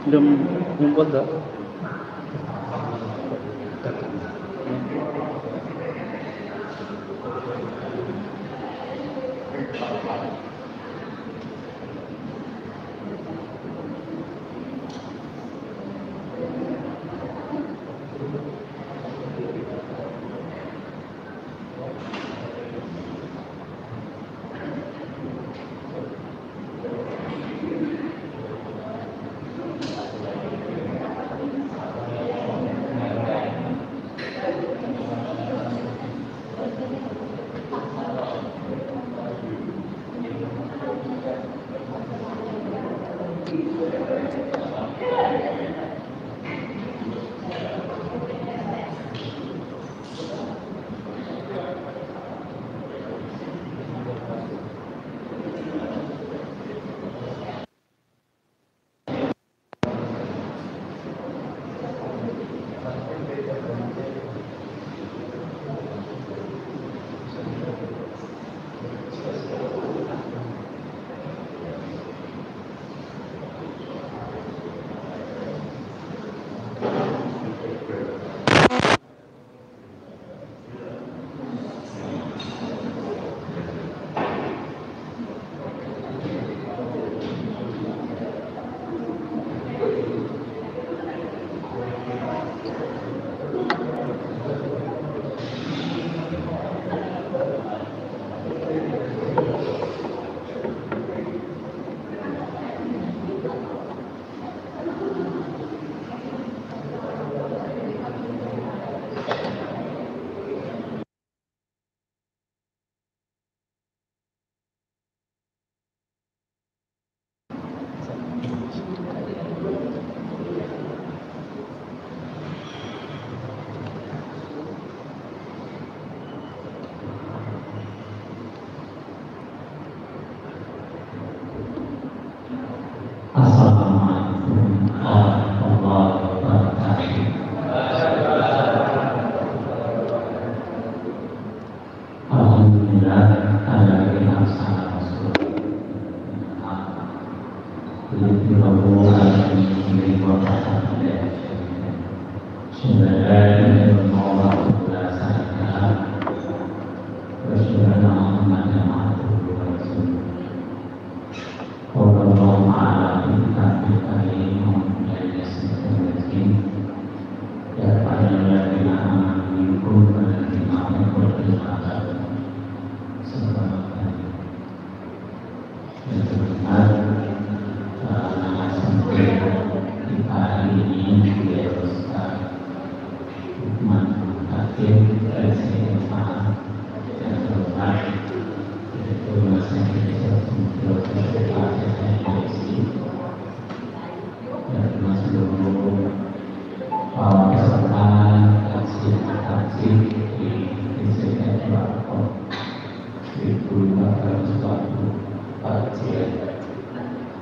Belum ngumpul dah.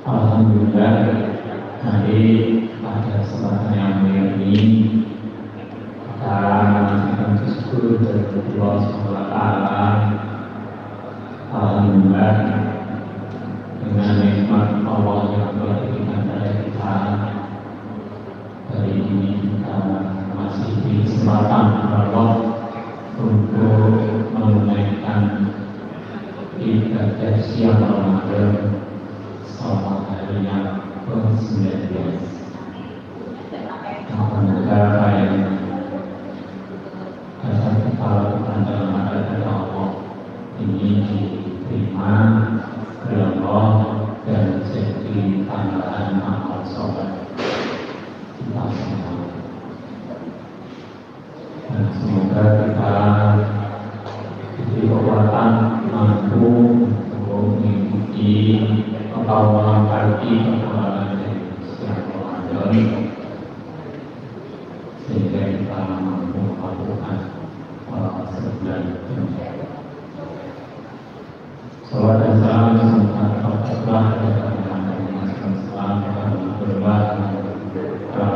Alhamdulillah, hari pada kesempatan yang mulia ini kita menyaksikan syukur dari Allah SWT. Alhamdulillah, dengan nikmat Allah yang telah diberikan kepada kita, hari ini kita masih di kesempatan Allah untuk menunaikan ibadah siang Ramadan selama hari yang ke-19. Semoga apa yang dasar kepala kita dalam hadapan Allah ini diterima oleh Allah dan jadi tambahan amal soleh kita semua. Dan semoga kita diberi kekuatan mampu untuk mengikuti atau melengkapi perkembangan dari setiap Ramadan sehingga kita mampu melakukan sebulan penuh. Salawat dan salam semoga Allah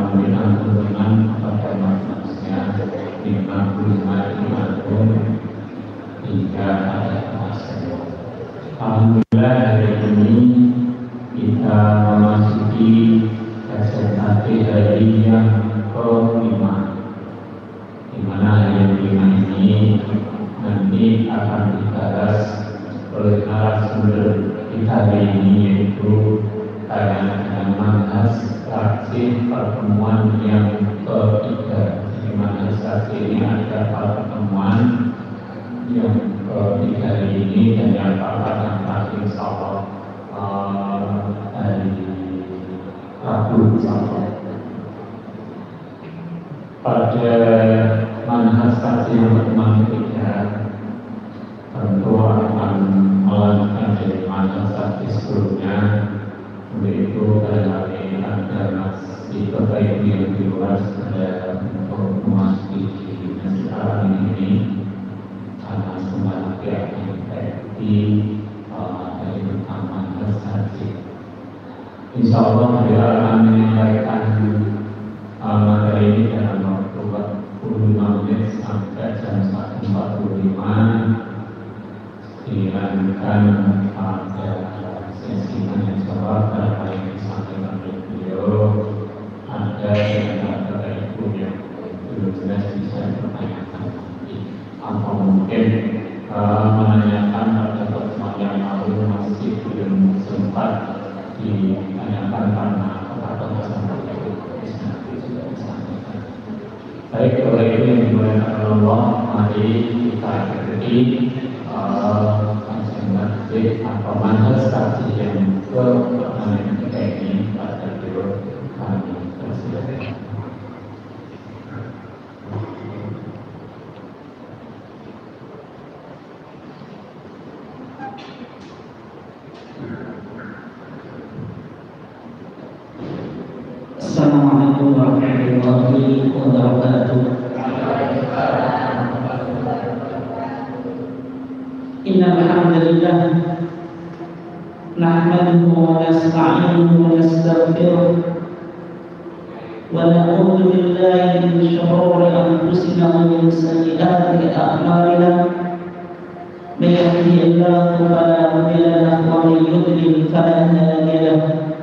memberikan tuntunan kepada manusia di dimanapun hingga akhir masa. Alhamdulillah hari ini kita memasuki hari yang kelima, di mana yang kelima ini nanti akan dibahas oleh narasumber kita hari ini, yaitu dengan manhaj tarjih pertemuan yang ketiga. Di manhaj tarjih ini ada pertemuan yang ketiga hari ini, dan yang akan terakhir insyaallah hari Rabu insyaallah. Pada manhaj tarjih yang pertemuan ketiga tentu akan melanjutkan dari manhaj tarjih sebelumnya, yaitu barangkali ada masih perbaiki yang di luar sekedar untuk memasuki sekarang ini, karena semua pihak yang terkait dari utama tersaji. Insya Allah beliau akan menyampaikan materi ini dalam waktu 45 menit sampai jam 1:45, dilanjutkan pada sesi tanya jawab apa yang disampaikan oleh beliau. Ada yang ada ibu yang belum jelas bisa dipertanyakan, atau mungkin menanyakan pada pertemuan yang lalu masih belum sempat ditanyakan karena kepatuhan itu sudah disampaikan. Baik, oleh itu yang dimuliakan Allah, mari kita ikuti atau manhaj tarjih yang ketiga ini pada beliau kami persilakan. Assalamualaikum warahmatullahi wabarakatuh. Innal hamdalillah nahmaduhu wa nasta'inuhu wa nastaghfiruh wa na'udzu billahi min shururi anfusina wa min sayyiati a'malina. May yahdihillahu fala mudilla lahu wa may yudlil fala hadiya lahu.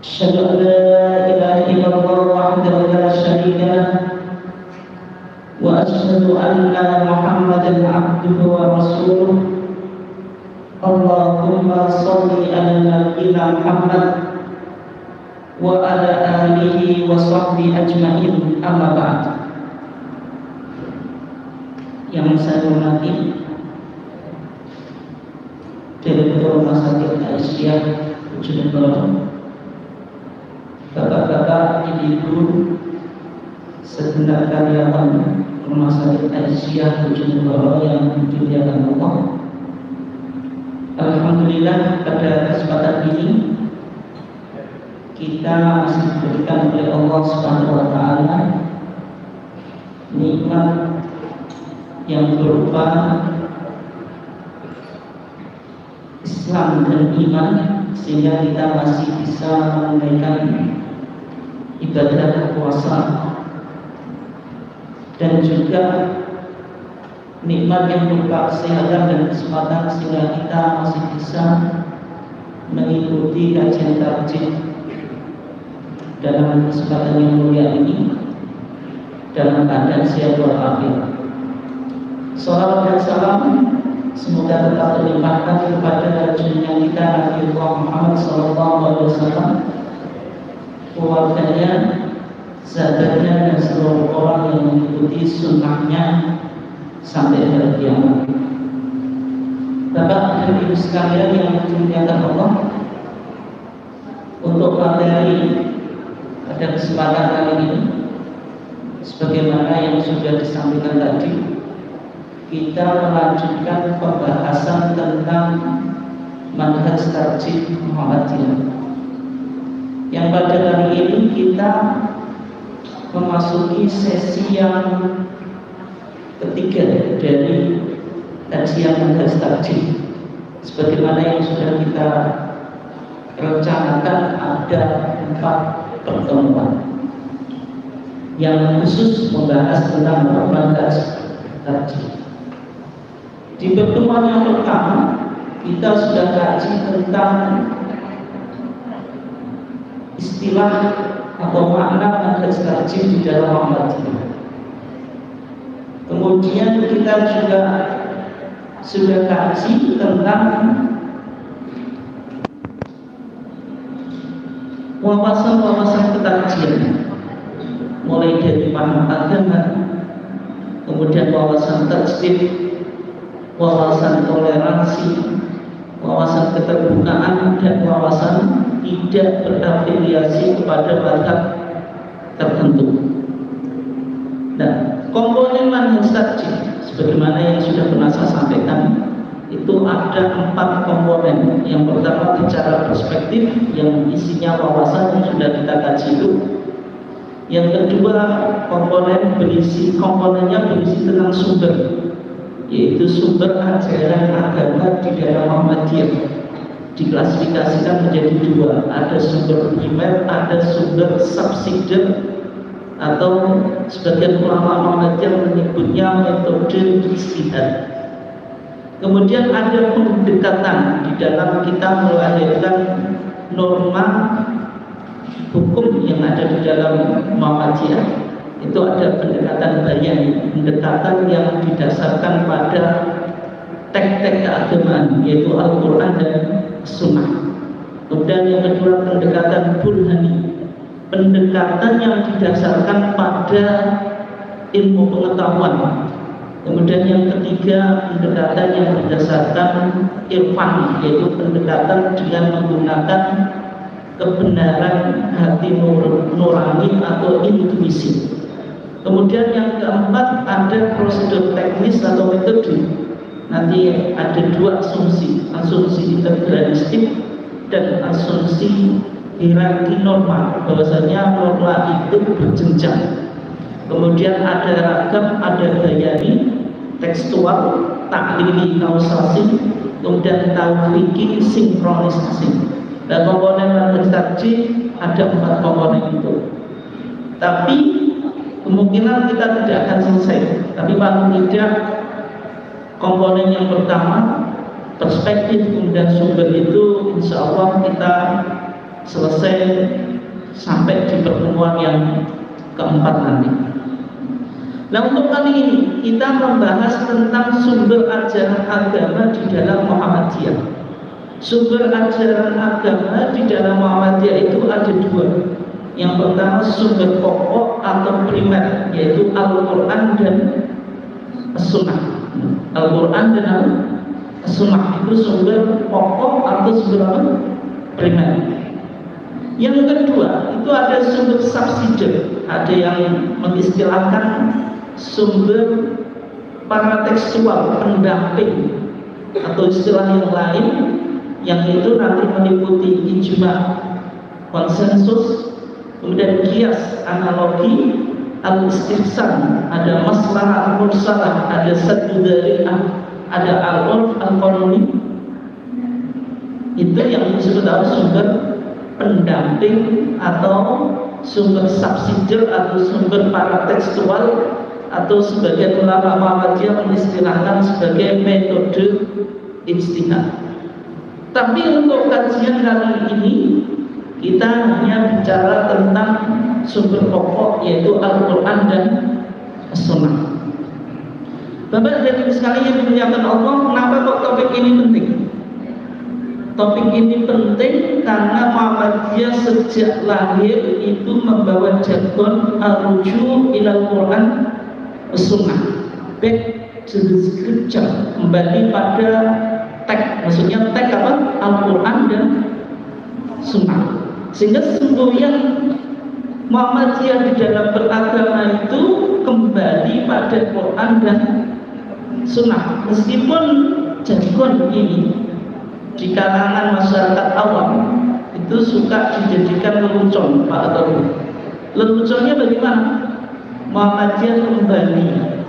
Asyhadu an la ilaha illallah wahdahu la syarika lahu wa asyhadu anna Muhammadan abduhu wa rasuluh. Allahumma shalli ala nabiyyina Muhammad wa ala alihi wa sahbihi ajma'in, amma ba'd. Yang saya hormati Direktur Rumah Sakit Aisyah Bojonegoro, bapak-bapak, ibu-ibu, segenap karyawan Rumah Sakit Aisyah Bojonegoro yang dimuliakan Allah. Alhamdulillah, pada kesempatan ini kita masih diberikan oleh Allah Subhanahu wa taala nikmat yang berupa Islam dan iman, sehingga kita masih bisa menunaikan ibadah puasa, dan juga nikmat yang berupa kesehatan dan kesempatan, sehingga kita masih bisa mengikuti kajian tarjih dalam kesempatan yang mulia ini dalam keadaan sehat walafiat. Salawat dan salam semoga tetap terlimpahkan kepada junjungan kita Nabi Muhammad SAW, keluarganya, sahabatnya, dan seluruh orang yang mengikuti sunnahnya sampai hari kiamat. Bapak dan ibu sekalian yang dimuliakan Allah, untuk materi pada kesempatan kali ini, sebagaimana yang sudah disampaikan tadi, kita melanjutkan pembahasan tentang manhaj tarjih Muhammadiyah. Yang pada kali ini kita memasuki sesi yang ketiga dari kajian manhaj tarjih. Sebagaimana yang sudah kita rencanakan, ada 4 pertemuan yang khusus membahas tentang manhaj tarjih. Di pertemuan yang pertama kita sudah kaji tentang istilah atau makna manhaj tarjih di dalam Muhammadiyah. Kemudian kita juga sudah kaji tentang wawasan-wawasan ketarjihan, mulai dari paham agama, kemudian wawasan tajdid, wawasan toleransi, wawasan keterbukaan, dan wawasan tidak berafiliasi kepada mazhab tertentu. Nah, komponen manhaj tarjih sebagaimana yang sudah pernah saya sampaikan, itu ada 4 komponen. Yang pertama bicara perspektif yang isinya wawasan yang sudah kita kaji itu. Yang kedua komponennya berisi tentang sumber, yaitu sumber ajaran agama di dalam Muhammadiyah. Diklasifikasikan menjadi 2, ada sumber primer, ada sumber subsidiar, atau sebagian ulama Muhammadiyah menyebutnya metode ijtihad. Kemudian ada pendekatan di dalam kita melahirkan norma hukum yang ada di dalam Muhammadiyah. Itu ada pendekatan bayani, pendekatan yang didasarkan pada teks-teks keagamaan, yaitu Al-Quran dan Sunnah. Kemudian yang kedua pendekatan burhani, pendekatan yang didasarkan pada ilmu pengetahuan. Kemudian yang ketiga pendekatan yang berdasarkan irfan, yaitu pendekatan dengan menggunakan kebenaran hati nurani atau intuisi. Kemudian yang keempat ada prosedur teknis atau metode. Nanti ada 2 asumsi integralistik dan asumsi hierarki norma, bahwasanya norma itu berjenjang. Kemudian ada ragam, ada bayani, tekstual, taklili, kausasi, kemudian tauhiki, sinkronisasi. Dan komponen manhaj tarjih ada 4 komponen itu. Tapi kemungkinan kita tidak akan selesai. Tapi paling tidak komponen yang pertama perspektif kemudian sumber itu insya Allah kita selesai sampai di pertemuan yang keempat nanti. Nah, untuk kali ini kita membahas tentang sumber ajaran agama di dalam Muhammadiyah. Sumber ajaran agama di dalam Muhammadiyah itu ada 2. Yang pertama sumber pokok atau primer, yaitu Al-Quran dan As-Sunnah. Al-Quran dan As-Sunnah itu sumber pokok atau sumber primer. Yang kedua itu ada sumber subsidiar. Ada yang mengistilahkan sumber paratekstual, pendamping, atau istilah yang lain yang itu nanti meliputi ijma, konsensus, kemudian kias, analogi, al-istihsan, ada maslahah mursalah, ada saddu dzari'ah, ada al-urf al-qanuni. Itu yang disebut sumber pendamping atau sumber subsidiar atau sumber paratekstual, atau sebagian ulama Muhammadiyah mengistilahkan sebagai metode ijtihad. Tapi untuk kajian kali ini kita hanya bicara tentang sumber pokok, yaitu Al-Quran dan As-Sunnah. Bapak dan Ibu sekalian yang dimuliakan Allah, kenapa kok topik ini penting? Topik ini penting karena Muhammadiyah sejak lahir itu membawa jargon al-ruju' ilal Quran As-Sunnah, back to the scripture, kembali pada teks, maksudnya teks apa? Al-Quran dan Sunnah. Sehingga semboyan Muhammadiyah di dalam beragama itu kembali pada Quran dan Sunnah. Meskipun jargon ini di kalangan masyarakat awam itu suka dijadikan lelucon, Pak Atau. Leluconnya bagaimana? Muhammadiyah kembali,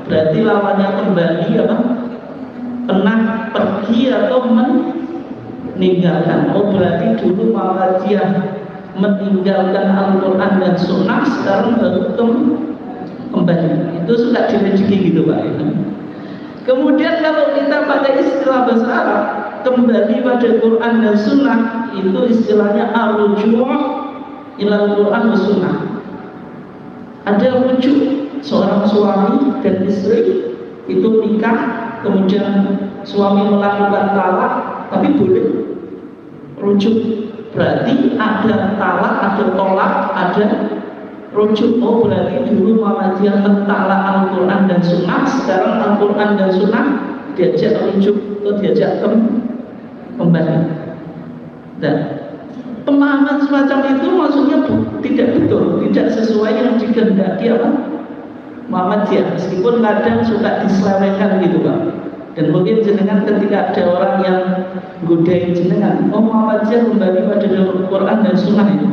berarti lawannya kembali apa? Pernah pergi atau meninggalkan. Oh, berarti dulu Muhammadiyah meninggalkan Al-Quran dan Sunnah, sekarang baru kembali. Itu suka direjeki gitu, Pak. Kemudian kalau kita pakai istilah bahasa Arab, kembali pada Quran dan Sunnah, itu istilahnya al-ruju' ilal Quran wa sunnah. Ada rujuk seorang suami dan istri itu nikah, kemudian suami melakukan talak, tapi boleh rujuk. Berarti ada talak, ada tolak, ada rujuk. Oh, berarti dulu Muhammadiyah mentala Al-Quran dan Sunnah, sekarang Al-Quran dan Sunnah diajak rujuk atau diajak kembali. Dan pemahaman semacam itu maksudnya tidak betul, tidak sesuai yang dikehendaki apa? Muhammadiyah. Meskipun kadang suka diselewengkan gitu Pak. Dan mungkin jenengan ketika ada orang yang godain jenengan, oh Muhammadiyah kembali pada Al-Quran dan Sunnah itu.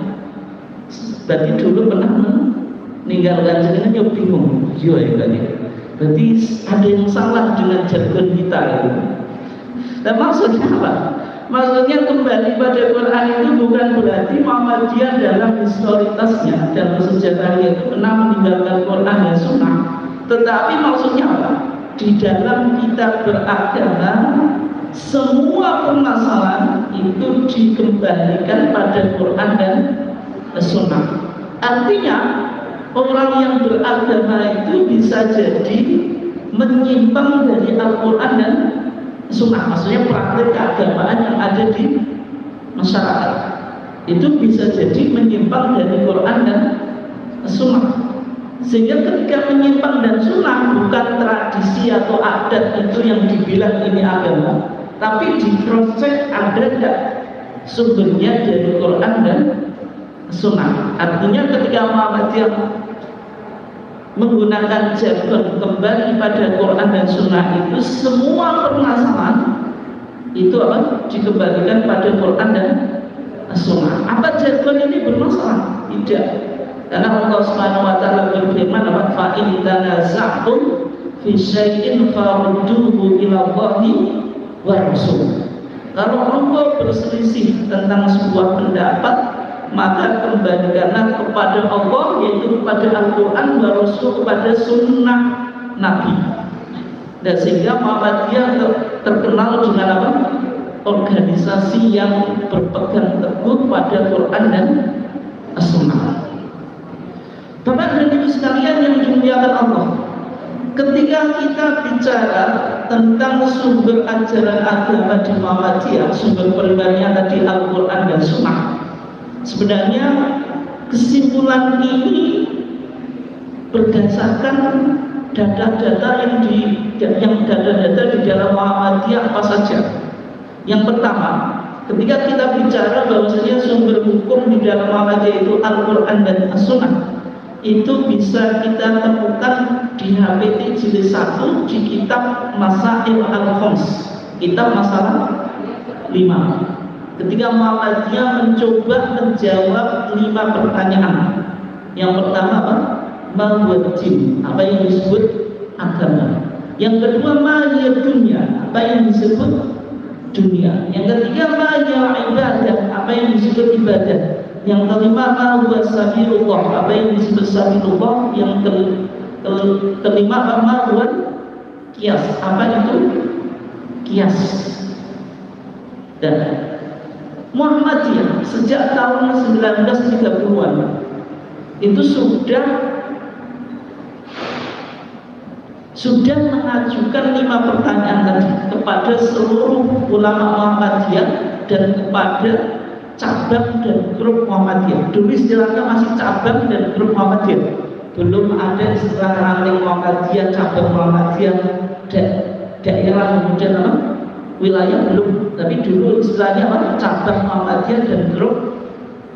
Berarti dulu pernah meninggalkan jenengan, ya bingung. Iya ya tadi. Berarti ada yang salah dengan jargon kita gitu. Dan maksudnya apa? Maksudnya kembali pada Quran itu bukan berarti Muhammadiyah dalam historitasnya, dalam sejarahnya itu pernah meninggalkan Quran dan Sunnah. Tetapi maksudnya apa? Di dalam kita beragama, semua permasalahan itu dikembalikan pada Quran dan Sunnah. Artinya orang yang beragama itu bisa jadi menyimpang dari Al-Quran dan Sunnah. Maksudnya praktik keagamaan yang ada di masyarakat itu bisa jadi menyimpang dari Quran dan Sunnah. Sehingga ketika menyimpang dan Sunnah bukan tradisi atau adat itu yang dibilang ini agama, tapi di cross check ada enggak sumbernya dari Quran dan Sunnah. Artinya ketika Muhammadiyah menggunakan jargon kembali pada Quran dan Sunnah itu, semua permasalahan itu apa? Dikembalikan pada Quran dan Sunnah. Apa jargon ini bermasalah? Tidak. Karena Allah Subhanahu wa taala berfirman, "Fa in tanaza'tum fi syai'in farudduhu ila Allahi wa Rasul." Kalau engkau berselisih tentang sebuah pendapat, maka kembalikanlah kepada Allah, yaitu kepada Al-Quran wa Rasul, kepada sunnah Nabi. Dan sehingga Muhammadiyah terkenal dengan apa? Organisasi yang berpegang teguh pada Quran dan Sunnah. Bapak dan Ibu sekalian yang dimuliakan Allah, ketika kita bicara tentang sumber ajaran agama di Muhammadiyah, sumber primernya tadi Al-Quran dan Sunnah, sebenarnya kesimpulan ini berdasarkan data-data yang data-data di dalam Muhammadiyah apa saja. Yang pertama, ketika kita bicara bahwasanya sumber hukum di dalam Muhammadiyah itu Al-Quran dan As-Sunnah, itu bisa kita temukan di HPT jilid 1 di kitab Masail Al-Khams, kitab masalah 5. Ketika Muhammadiyah mencoba menjawab 5 pertanyaan. Yang pertama apa? Ma'wajib, apa yang disebut agama. Yang kedua, ma'ya dunia, apa yang disebut dunia. Yang ketiga, ma'ya ibadah, apa yang disebut ibadah. Yang kelima, ma'huwa sabilullah, apa yang disebut sabilullah. Yang kelima, ma'huwa qiyas, apa itu qiyas. Dan Muhammadiyah sejak tahun 1930-an itu sudah mengajukan 5 pertanyaan tadi kepada seluruh ulama Muhammadiyah dan kepada cabang dan grup Muhammadiyah. Dulu istilahnya masih cabang dan grup Muhammadiyah, belum ada istilah ranting Muhammadiyah, cabang Muhammadiyah, daerah kemudian apa? Wilayah belum. Tapi dulu istilahnya apa? Cabang Muhammadiyah dan grup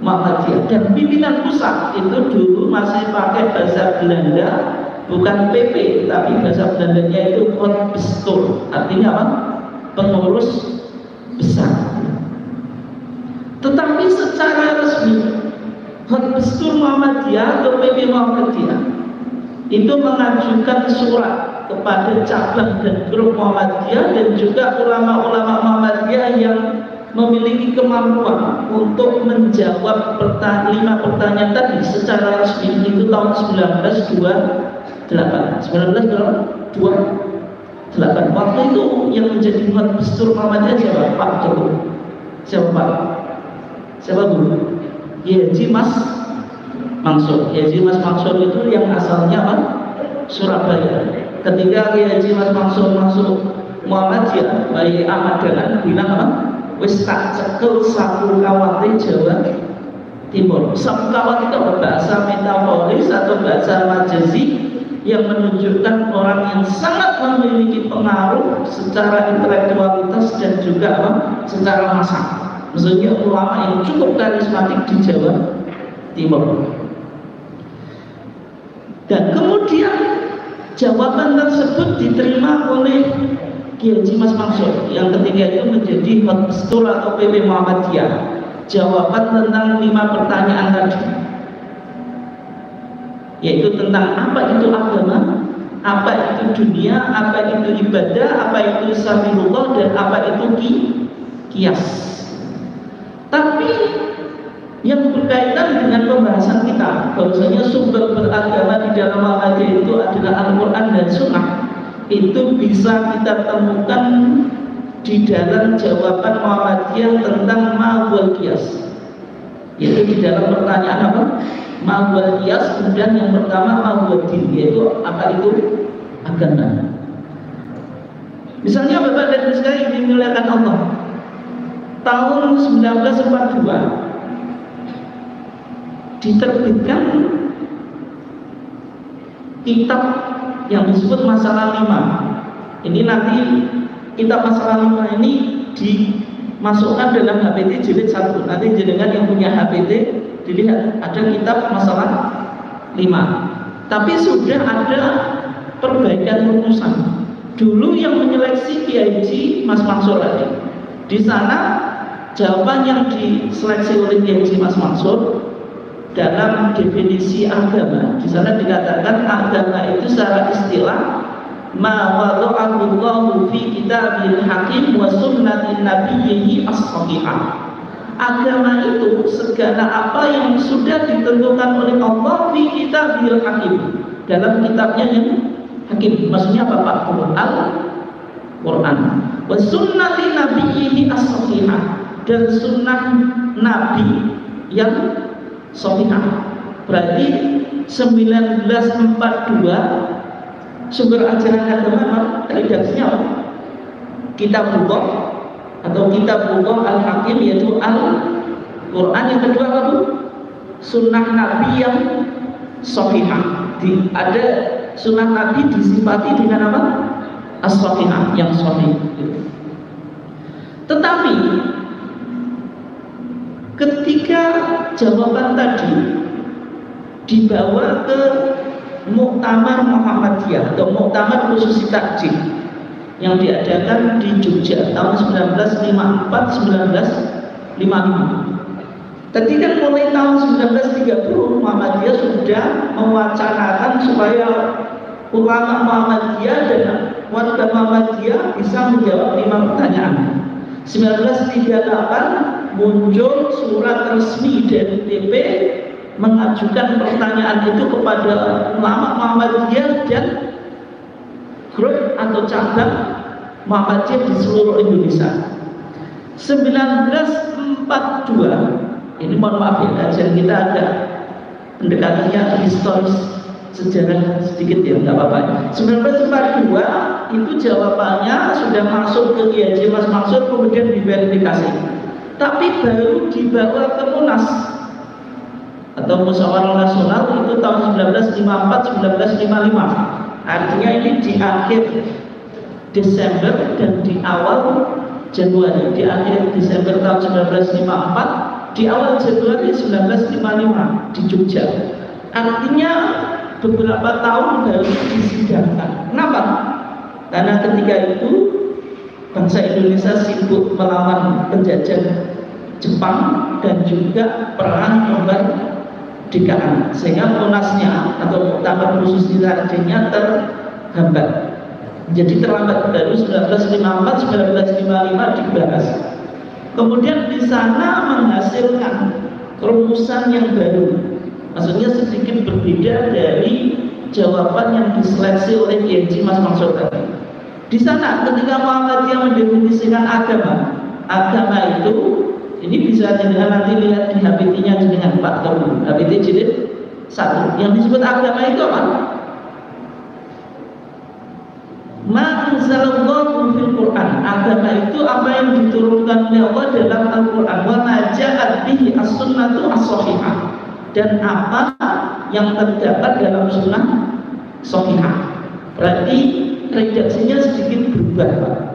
Muhammadiyah. Dan pimpinan pusat itu dulu masih pakai bahasa Belanda, bukan PP, tapi bahasa Belandanya itu Khotbestur, artinya apa? Pengurus besar. Tetapi secara resmi Khotbestur Muhammadiyah atau PP Muhammadiyah itu mengajukan surat kepada cabang dan grup Muhammadiyah dan juga ulama-ulama Muhammadiyah yang memiliki kemampuan untuk menjawab 5 pertanyaan tadi secara resmi. Itu tahun 1928. Waktu itu yang menjadi Khotbestur Muhammadiyah siapa? Pak Jokowi. Siapa Pak? Siapa dulu? Kiai Haji Mas Mansur. Kiai Haji Mas Mansur itu yang asalnya apa? Surabaya. Ketika Kiai Haji Mas Mansur masuk Muhammadiyah, Bayi Ahmad Dahlan bilang apa? Wis tak cekel satu kawate Jawa Timur. Satu kawat itu bahasa metaforis atau bahasa majazi yang menunjukkan orang yang sangat memiliki pengaruh secara intelektualitas dan juga apa? Secara massa. Maksudnya ulama yang cukup karismatik di Jawa Timur. Dan kemudian jawaban tersebut diterima oleh Kiai Haji Mas Mansur yang ketika itu menjadi Hotbestur atau PP Muhammadiyah. Jawaban tentang 5 pertanyaan tadi, yaitu tentang apa itu agama, apa itu dunia, apa itu ibadah, apa itu sabilullah, dan apa itu kias. Tapi yang berkaitan dengan pembahasan kita, bahwasanya sumber beragama di dalam Muhammadiyah itu adalah Al-Quran dan Sunnah, itu bisa kita temukan di dalam jawaban Muhammadiyah tentang ma'wal qiyas, yaitu di dalam pertanyaan apa? Ma'wal qiyas, kemudian yang pertama ma'wal din, yaitu apa itu agama. Misalnya Bapak dan Ibu sekalian yang dimuliakan Allah, tahun 1942 diterbitkan kitab yang disebut Masalah 5. Ini nanti kitab Masalah 5 ini dimasukkan dalam HPT jilid 1. Nanti jenengan yang punya HPT dilihat ada kitab Masalah 5. Tapi sudah ada perbaikan rumusan. Dulu yang menyeleksi Kiai Haji Mas Mansur tadi. Di sana jawaban yang diseleksi oleh Kiai Haji Mas Mansur dalam definisi agama, di sana dikatakan agama itu secara istilah ma wada'allahu fi kitabil hakim wa sunnatin nabiyyi as-sahihah. Agama itu segala apa yang sudah ditentukan oleh Allah fi kitabil hakim, dalam kitabnya yang hakim. Maksudnya apa Pak? Al-Quran. Wa sunnatin nabiyyi as-sahihah, dan sunnah Nabi yang sahihah. Berarti 1942 sumber ajaran agama redaksinya apa? Kitabullah atau Kitabullah Al-Hakim, yaitu Al-Quran. Yang kedua apa? Sunnah Nabi yang sahihah. Ada sunnah Nabi disifati dengan apa? As-sahihah, yang sahih. Tetapi ketika jawaban tadi dibawa ke Muktamar Muhammadiyah atau Muktamar Khususi Takjid yang diadakan di Jogja tahun 1954-1955. Ketika mulai tahun 1930 Muhammadiyah sudah mewacanakan supaya ulama Muhammadiyah dan warga Muhammadiyah bisa menjawab 5 pertanyaan. 1938 muncul surat resmi dari DP mengajukan pertanyaan itu kepada ulama Muhammadiyah dan grup atau cabang Muhammadiyah di seluruh Indonesia. 1942, ini mohon maaf ya, kajian kita ada pendekatannya historis sejarah sedikit ya, nggak apa-apa. 1942 itu jawabannya sudah masuk ke Kiai Haji Mas Mansur, kemudian diverifikasi. Tapi baru dibawa ke Munas atau Musyawarah Nasional itu tahun 1954-1955. Artinya ini di akhir Desember dan di awal Januari. Di akhir Desember tahun 1954, di awal Januari 1955 di Jogja. Artinya beberapa tahun baru disidangkan. Kenapa? Karena ketika itu bangsa Indonesia sibuk melawan penjajah Jepang dan juga perang kemerdekaan, sehingga munasnya atau muktamar khusus Takjidnya terhambat. Jadi terlambat, baru 1954-1955 dibahas. Kemudian di sana menghasilkan rumusan yang baru, maksudnya sedikit berbeda dari jawaban yang diseleksi oleh Kiai Haji Mas Mansur tadi. Di sana ketika Muhammadiyah mendefinisikan agama itu Ini bisa jenengan nanti lihat di HPT-nya jenengan Pak Teguh, HPT jilid 1. Yang disebut agama itu apa? Ma anzalallahu fil Quran. Agama itu apa yang diturunkan oleh Allah dalam Al-Quran. Wa ma ja'at bihi as-sunnatu as-shahihah. Dan apa yang terdapat dalam sunnah shahihah. Berarti redaksinya sedikit berubah, Pak.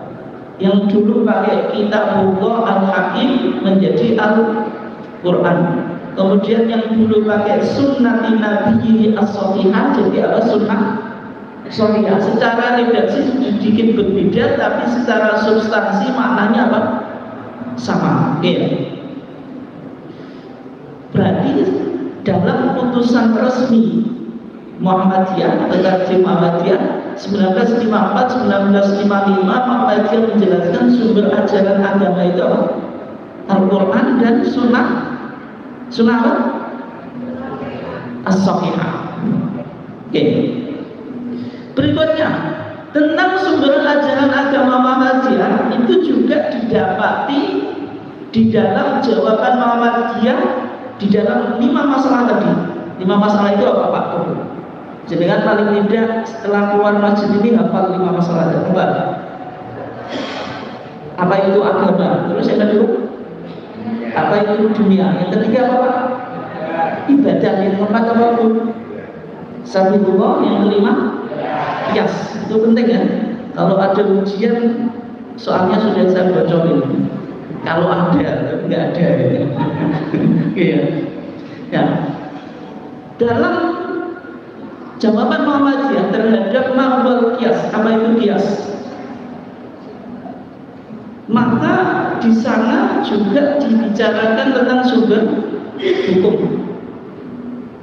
Yang dulu pakai Kitabullah Al-Hakim menjadi Al-Quran. Kemudian yang dulu pakai Sunnati Nabiyyi as-Shahihah jadi apa? Sunnah Shahihah. Secara redaksi sedikit berbeda, tapi secara substansi maknanya apa? Sama. Ya. Berarti dalam putusan resmi Muhammadiyah, tetapi Muhammadiyah 1954-1955 Muhammadiyah menjelaskan sumber ajaran agama itu apa? Al-Quran dan Sunnah apa? As-Shahihah. Oke. Berikutnya tentang sumber ajaran agama Muhammadiyah itu juga didapati di dalam jawaban Muhammadiyah di dalam 5 masalah tadi. 5 masalah itu apa Pak? Jenengan paling tidak setelah keluar masjid ini hafal 5 masalah tadi. Coba. Apa itu agama? Terus yang kedua, apa itu dunia? Yang ketiga apa Pak? Ibadah. Yang keempat apa Bu? Sabitullah. Yang kelima kias. Itu penting ya. Kalau ada ujian soalnya sudah saya bocorin. Kalau ada, nggak ada. Iya. Ya. Dalam jawaban Muhammadiyah terhadap ma'wal kias, apa itu kias? Maka di sana juga dibicarakan tentang sumber hukum,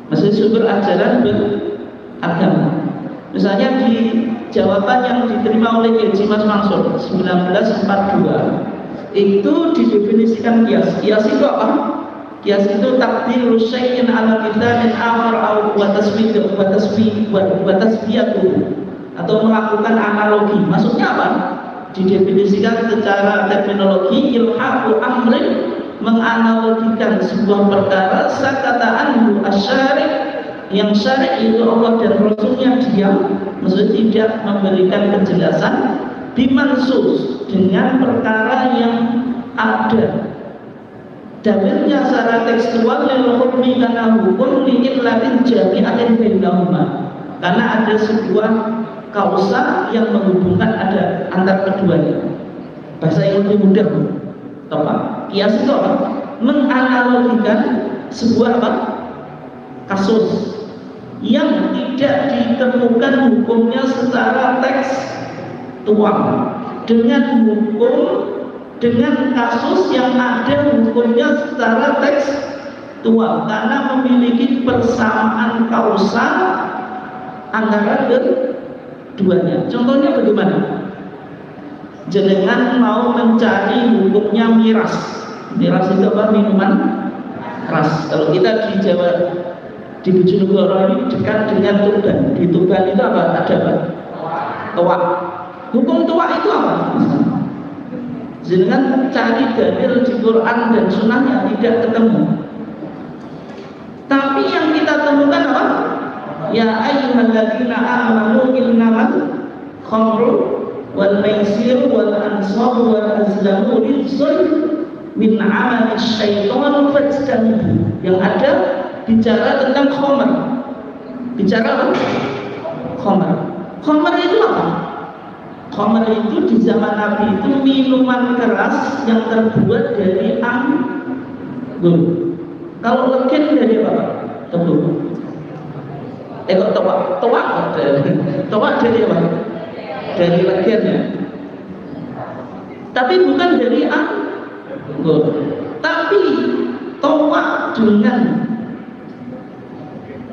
maksudnya sumber ajaran beragama. Misalnya di jawaban yang diterima oleh Haji Mas Mansur 1942 itu didefinisikan kias. Kias itu apa? Kias itu takdiru syai'in ala kitabin akhar wa tasbiyatu atau melakukan analogi. Maksudnya apa? Didefinisikan secara terminologi ilhaqu amrin, menganalogikan sebuah perkara sakataan asyari' yang syari' itu Allah dan Rasulnya diam, maksudnya tidak memberikan kejelasan, bimansus dengan perkara yang ada dalilnya secara tekstual lil hukmi kana hukum li illatin jami'atin bainahuma, karena ada sebuah kausa yang menghubungkan ada antar keduanya. Bahasa yang lebih mudah tepat. Kias itu apa? Menganalogikan sebuah apa? Kasus yang tidak ditemukan hukumnya secara tekstual dengan hukum, dengan kasus yang ada hukumnya secara tekstual karena memiliki persamaan kausal antara keduanya. Contohnya bagaimana? Jenengan mau mencari hukumnya miras. Miras itu apa? Minuman keras. Kalau kita di Jawa, di Bojonegoro ini dekat dengan Tuban. Di Tuban itu apa? Ada apa? Tuak. Hukum tuak itu apa? Jenengan cari dalil di Quran dan Sunnahnya tidak ketemu. Tapi yang kita temukan apa? Ya ayyuhalladzina amanu innamal khamru wal maisir wal ansab wal azlamu rijsun min amali syaitan fajtanibu. Yang ada bicara tentang khamr. Bicara apa? Khamr. Khamr itu apa? Khamr itu di zaman Nabi itu minuman keras yang terbuat dari anggur. Kalau legen dari apa? Tebu. Kok toak? Toak dari apa? Dari legennya. Tapi bukan dari anggur. Tapi toak dengan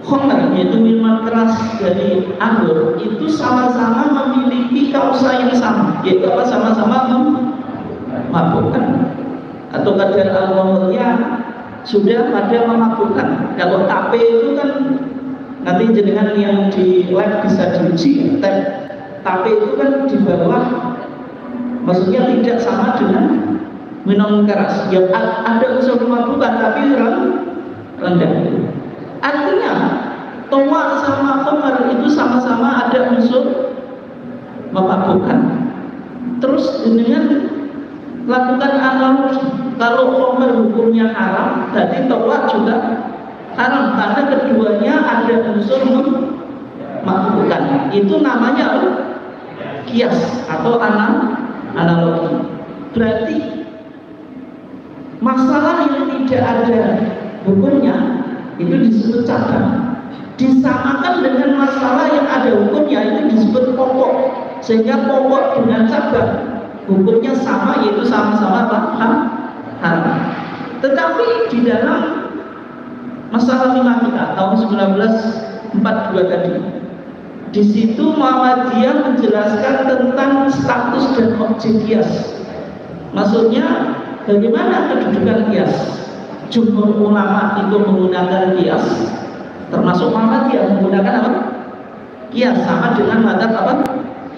khamr, yaitu minuman keras dari anggur, itu sama-sama memiliki kausa yang sama, yaitu apa? Sama-sama memabukkan atau kadar alkoholnya sudah pada memabukkan. Kalau tape itu kan nanti jenengan yang di lab bisa diuji. Tape itu kan di bawah, maksudnya tidak sama dengan minum keras. Ya ada unsur memabukkan tapi rendah. Artinya toa sama khamar itu sama-sama ada unsur memabukkan. Terus dengan lakukan analogi, kalau khamar hukumnya haram, berarti toa juga haram karena keduanya ada unsur memabukkan. Itu namanya kias atau analogi. Berarti masalah yang tidak ada hukumnya itu disebut cabang. Disamakan dengan masalah yang ada hukumnya itu disebut pokok. Sehingga pokok dengan cabang hukumnya sama, yaitu sama-sama haram. Tetapi di dalam masalah lima kita tahun 1942 tadi, di situ Muhammadiyah menjelaskan tentang status dan objek kias. Maksudnya bagaimana kedudukan kias? Jumhur ulama itu menggunakan kias, termasuk Muhammadiyah menggunakan apa? Kias, sama dengan mazhab apa?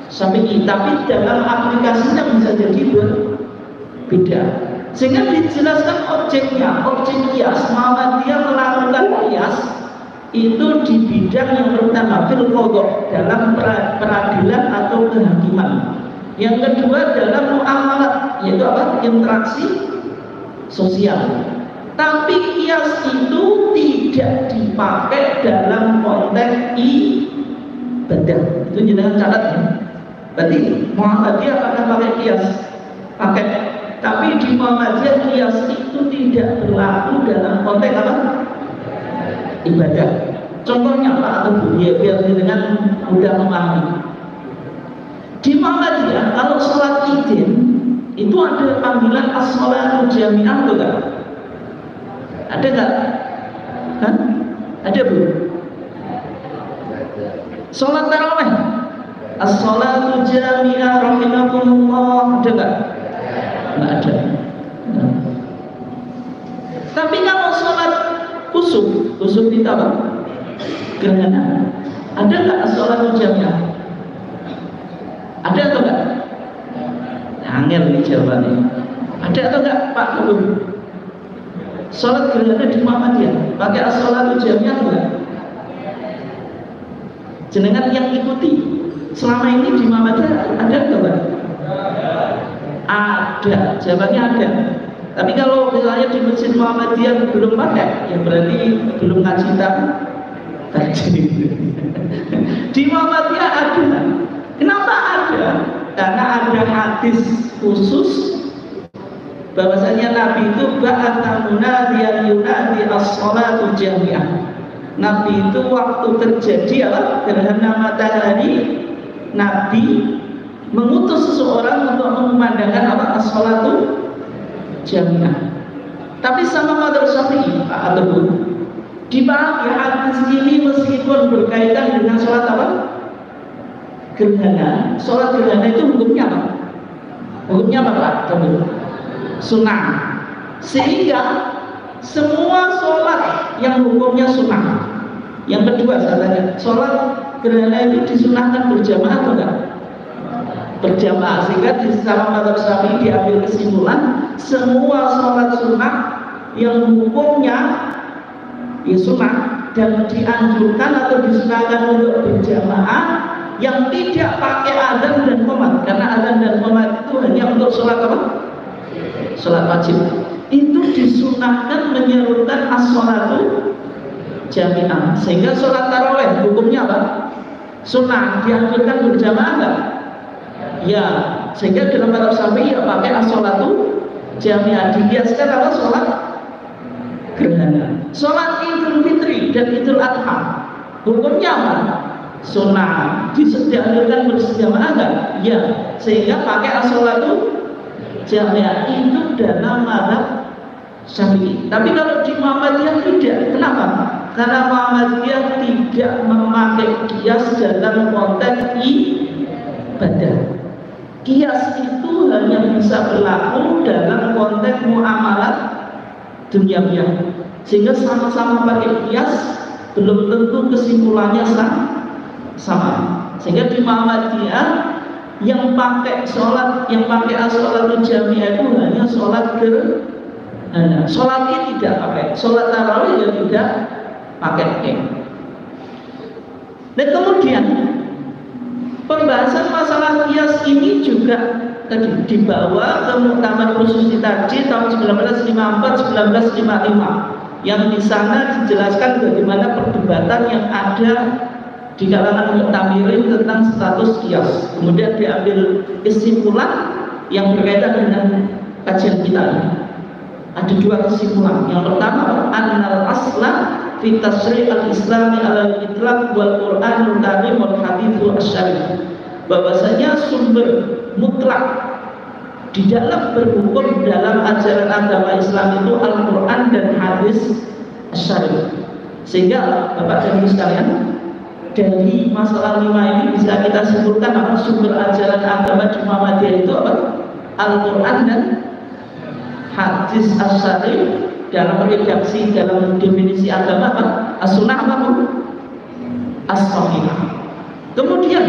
Syafi'i. Tapi dalam aplikasinya bisa jadi berbeda. Sehingga dijelaskan objeknya, objek kias. Muhammadiyah melakukan kias itu di bidang yang pertama fil qadha, dalam peradilan atau kehakiman. Yang kedua dalam muamalah, yaitu apa? Interaksi sosial. Tapi kias itu tidak dipakai dalam konteks ibadah. Itu jangan catat ya. Berarti Muhammadiyah akan pakai kias, pakai. Tapi di Muhammadiyah kias itu tidak berlaku dalam konteks apa? Ibadah. Contohnya Pak Tebu, ya biar dengan mudah memahami. Di Muhammadiyah kalau sholat idin itu ada panggilan as-sholatu jami'ah, bukan? Ada nggak? Hah? Ada bu? Sholat tarawih, as-sholatu jami'ah rahimakumullah, ada nggak? Nggak ada. Nah. Tapi kalau sholat kusuf itu apa? Gerhana. Ada nggak as-sholatu jami'ah? Ada atau enggak? Angel nih jawabannya. Ada atau enggak Pak Guru? Sholat gerhana di Muhammadiyah pakai as-sholatu jami'ah enggak? Jenengan yang ikuti selama ini di Muhammadiyah ada enggak? Ada, jawabannya ada. Tapi kalau misalnya di Masjid Muhammadiyah belum pakai, ya berarti belum ngaji kaji. Di Muhammadiyah ada. Kenapa ada? Karena ada hadis khusus bahwasanya Nabi itu ba'atha munadiyan yunadi as-sholatu jami'ah. Nabi itu waktu terjadi gerhana matahari, Nabi mengutus seseorang untuk mengumandangkan as-sholatu jami'ah. Tapi sama mazhab Syafi'i, Pak Teguh, dibagi hadis ini meskipun berkaitan dengan sholat apa? Gerhana. Sholat gerhana itu hukumnya apa? Hukumnya apa Pak? Sunnah. Sehingga semua sholat yang hukumnya sunnah. Yang kedua saya tanya, sholat gerhana itu disunahkan berjamaah atau enggak? Berjamaah. Sehingga di sama mazhab Syafi'i diambil kesimpulan semua sholat sunnah yang hukumnya ya sunnah dan dianjurkan atau disunahkan untuk berjamaah yang tidak pakai adzan dan qomat, karena adzan dan qomat itu hanya untuk sholat apa? Sholat wajib. Itu disunahkan menyerutkan as-sholatu jami'ah. Sehingga sholat tarawih hukumnya apa? Sunnah, dianjurkan berjamaah enggak? Ya, sehingga dalam mazhab Syafi'i ya pakai as-sholatu jami'ah. Dikiaskan apa? Sholat gerhana. Sholat Idul Fitri dan Idul Adha hukumnya apa? Sunnah. Dianjurkan berjamaah enggak? Ya, sehingga pakai as-sholatu jami'ah. Itu dalam mazhab Syafi'i. Tapi kalau di Muhammadiyah tidak. Kenapa? Karena Muhammadiyah tidak memakai kias dalam konteks ibadah. Kias itu hanya bisa berlaku dalam konteks muamalah duniawiah. Sehingga sama-sama pakai kias belum tentu kesimpulannya sama. Sehingga di Muhammadiyah yang pakai sholat, yang pakai as-sholatul jami'ah itu hanya sholat gerhana. Sholat ini tidak pakai, sholat tarawih ya tidak pakai. Dan kemudian pembahasan masalah qiyas ini juga tadi dibawa ke muktamar khusus tadi tahun 1954-1955 yang di sana dijelaskan bagaimana perdebatan yang ada di kalangan muktamirin tentang status qiyas. Kemudian diambil kesimpulan yang berkaitan dengan kajian kita ini. Ada dua kesimpulan. Yang pertama, annal asla fi tasri' al-islami ala al-itlaq wal Qur'anul Karim wal haditsul asy-syarif. Bahwasanya sumber mutlak di dalam berhukum dalam ajaran agama Islam itu Al-Qur'an dan hadis asy-syarif. Sehingga Bapak dan Ibu sekalian, dari masalah 5 ini bisa kita simpulkan apa sumber ajaran agama di Muhammadiyah itu apa? Al-Qur'an dan hadis asy-syarif. Dalam redaksi, dalam definisi agama apa? As-sunnah apa? As-sahihah. Kemudian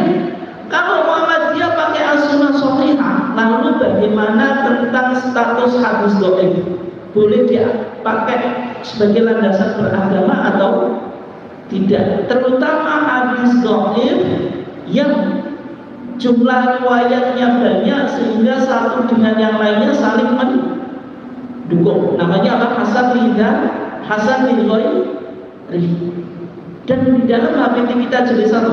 kalau Muhammadiyah pakai as-sunnah sahihah, lalu bagaimana tentang status hadis dhaif? Boleh dia pakai sebagai landasan beragama atau tidak? Terutama hadis dhaif yang jumlah riwayatnya banyak sehingga satu dengan yang lainnya saling mendukung. Namanya apa? Hasan bin Ghairi. Dan di dalam HPT kita jenis 1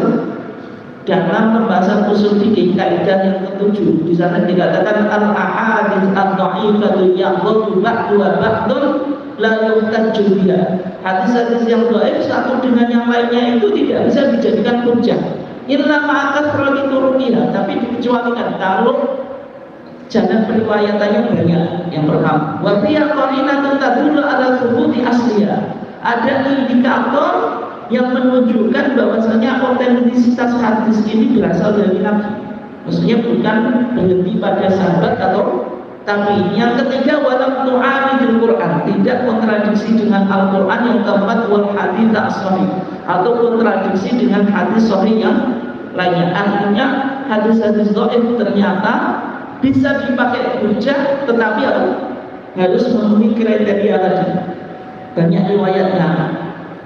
dalam pembahasan usul fikih kaidah yang ke-7 di sana dikatakan al-ahadits ad-dhaifatu yaqulu ba'duha ba'dun la yuhtajju biha. Hadis-hadis yang dhaif satu dengan yang lainnya itu tidak bisa dijadikan hujjah illa ma'akas ragi turuqiha, tapi dikecualikan kalau jangan periwayatannya banyak. Yang pertama, wa fiya qarinatun tadullu ala thubuti asliha. Ada indikator yang menunjukkan bahwasanya otentisitas hadis ini berasal dari Nabi. Maksudnya bukan berhenti pada sahabat atau tabi'in. Yang ketiga, walam tu'aridul Qur'an, tidak kontradiksi dengan Al-Qur'an. Yang keempat, wal hadits as-sahih, atau kontradiksi dengan hadis sahih yang lainnya. Artinya hadis-hadis dhaif ternyata bisa dipakai hujjah, tetapi harus memenuhi kriteria tadi. Banyak riwayatnya,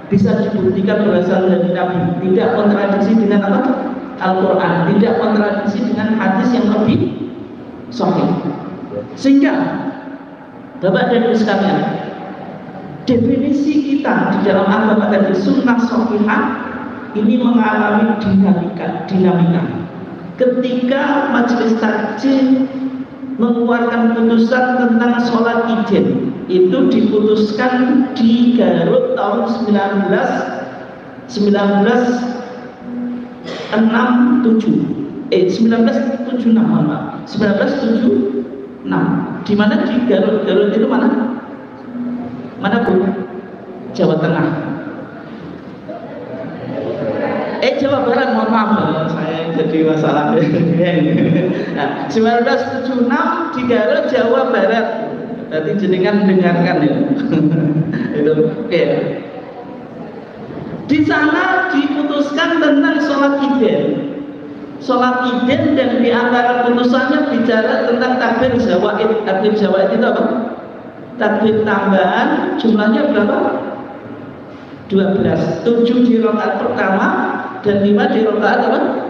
bisa dibuktikan berasal dari Nabi, tidak kontradiksi dengan apa? Al-Quran, tidak kontradiksi dengan hadis yang lebih sahih. Sehingga Bapak dan Ibu sekalian, definisi kita di dalam agama tadi sunnah sahihah ini mengalami dinamika. Ketika majelis takjil mengeluarkan putusan tentang sholat Idin, itu diputuskan di Garut tahun 1976, di mana di Garut itu mana Bu? Jawa Tengah. Jawa Barat, mohon maaf saya jadi masalah. Nah, 1976 di Garut, Jawa Barat. Berarti jenengan dengarkan ya. Itu oke. Di sana diputuskan tentang sholat Idin, dan di antara putusannya bicara tentang takbir zawaid. Takbir zawaid itu apa? Takbir tambahan, jumlahnya berapa? 12. 7 di rakaat pertama dan 5 di rakaat apa?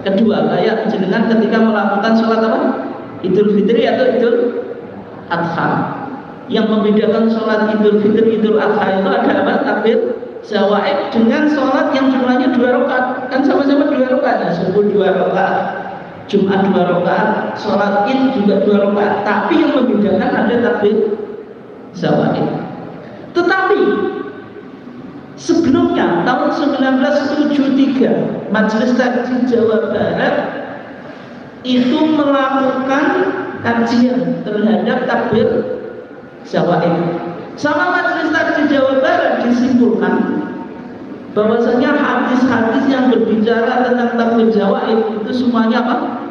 Kedua. Kayak jenengan ketika melakukan sholat apa? Idul Fitri atau Idul Adha. Yang membedakan sholat Idul Fitri, Idul Adha itu ada apa? Takbir zawaid dengan sholat yang jumlahnya 2 rakaat. Kan sama-sama 2 rakaat. Nah, subuh 2 rakaat, Jumat 2 rakaat, sholat Id juga 2 rakaat. Tapi yang membedakan ada takbir zawaid. Tetapi sebelumnya tahun 1973 Majelis Takjil Jawa Barat itu melakukan kajian terhadap takbir zawaid. Sama Majelis Takjil Jawa Barat disimpulkan bahwasanya hadis-hadis yang berbicara tentang takbir zawaid itu semuanya apa?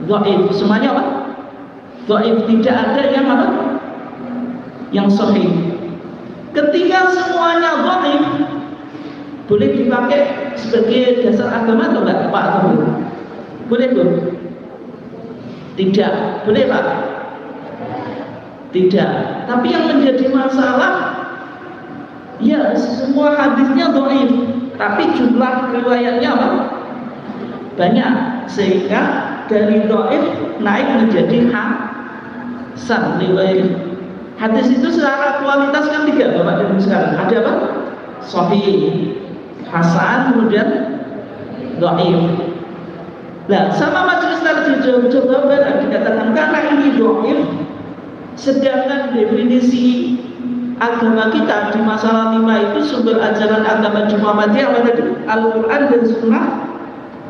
Dhaif. Semuanya apa? Dhaif. Tidak ada yang apa? Yang sahih. Ketika semuanya dhaif, boleh dipakai sebagai dasar agama atau enggak, Pak? Boleh, Bu? Tidak, boleh Pak? Tidak. Tapi yang menjadi masalah, ya semua hadisnya dhaif, tapi jumlah riwayatnya apa? Banyak, sehingga dari dhaif naik menjadi hasan riwayat. Hadis itu secara kualitas kan tiga Bapak dan Ibu sekarang. Ada apa? Sahih, hasan, kemudian dhaif. Nah, sama majelis tarjih Jawa Barat dikatakan karena ini dhaif, sedangkan definisi agama kita di masalah 5 itu sumber ajaran agama di Muhammadiyah apa tadi? Al-Quran dan Sunnah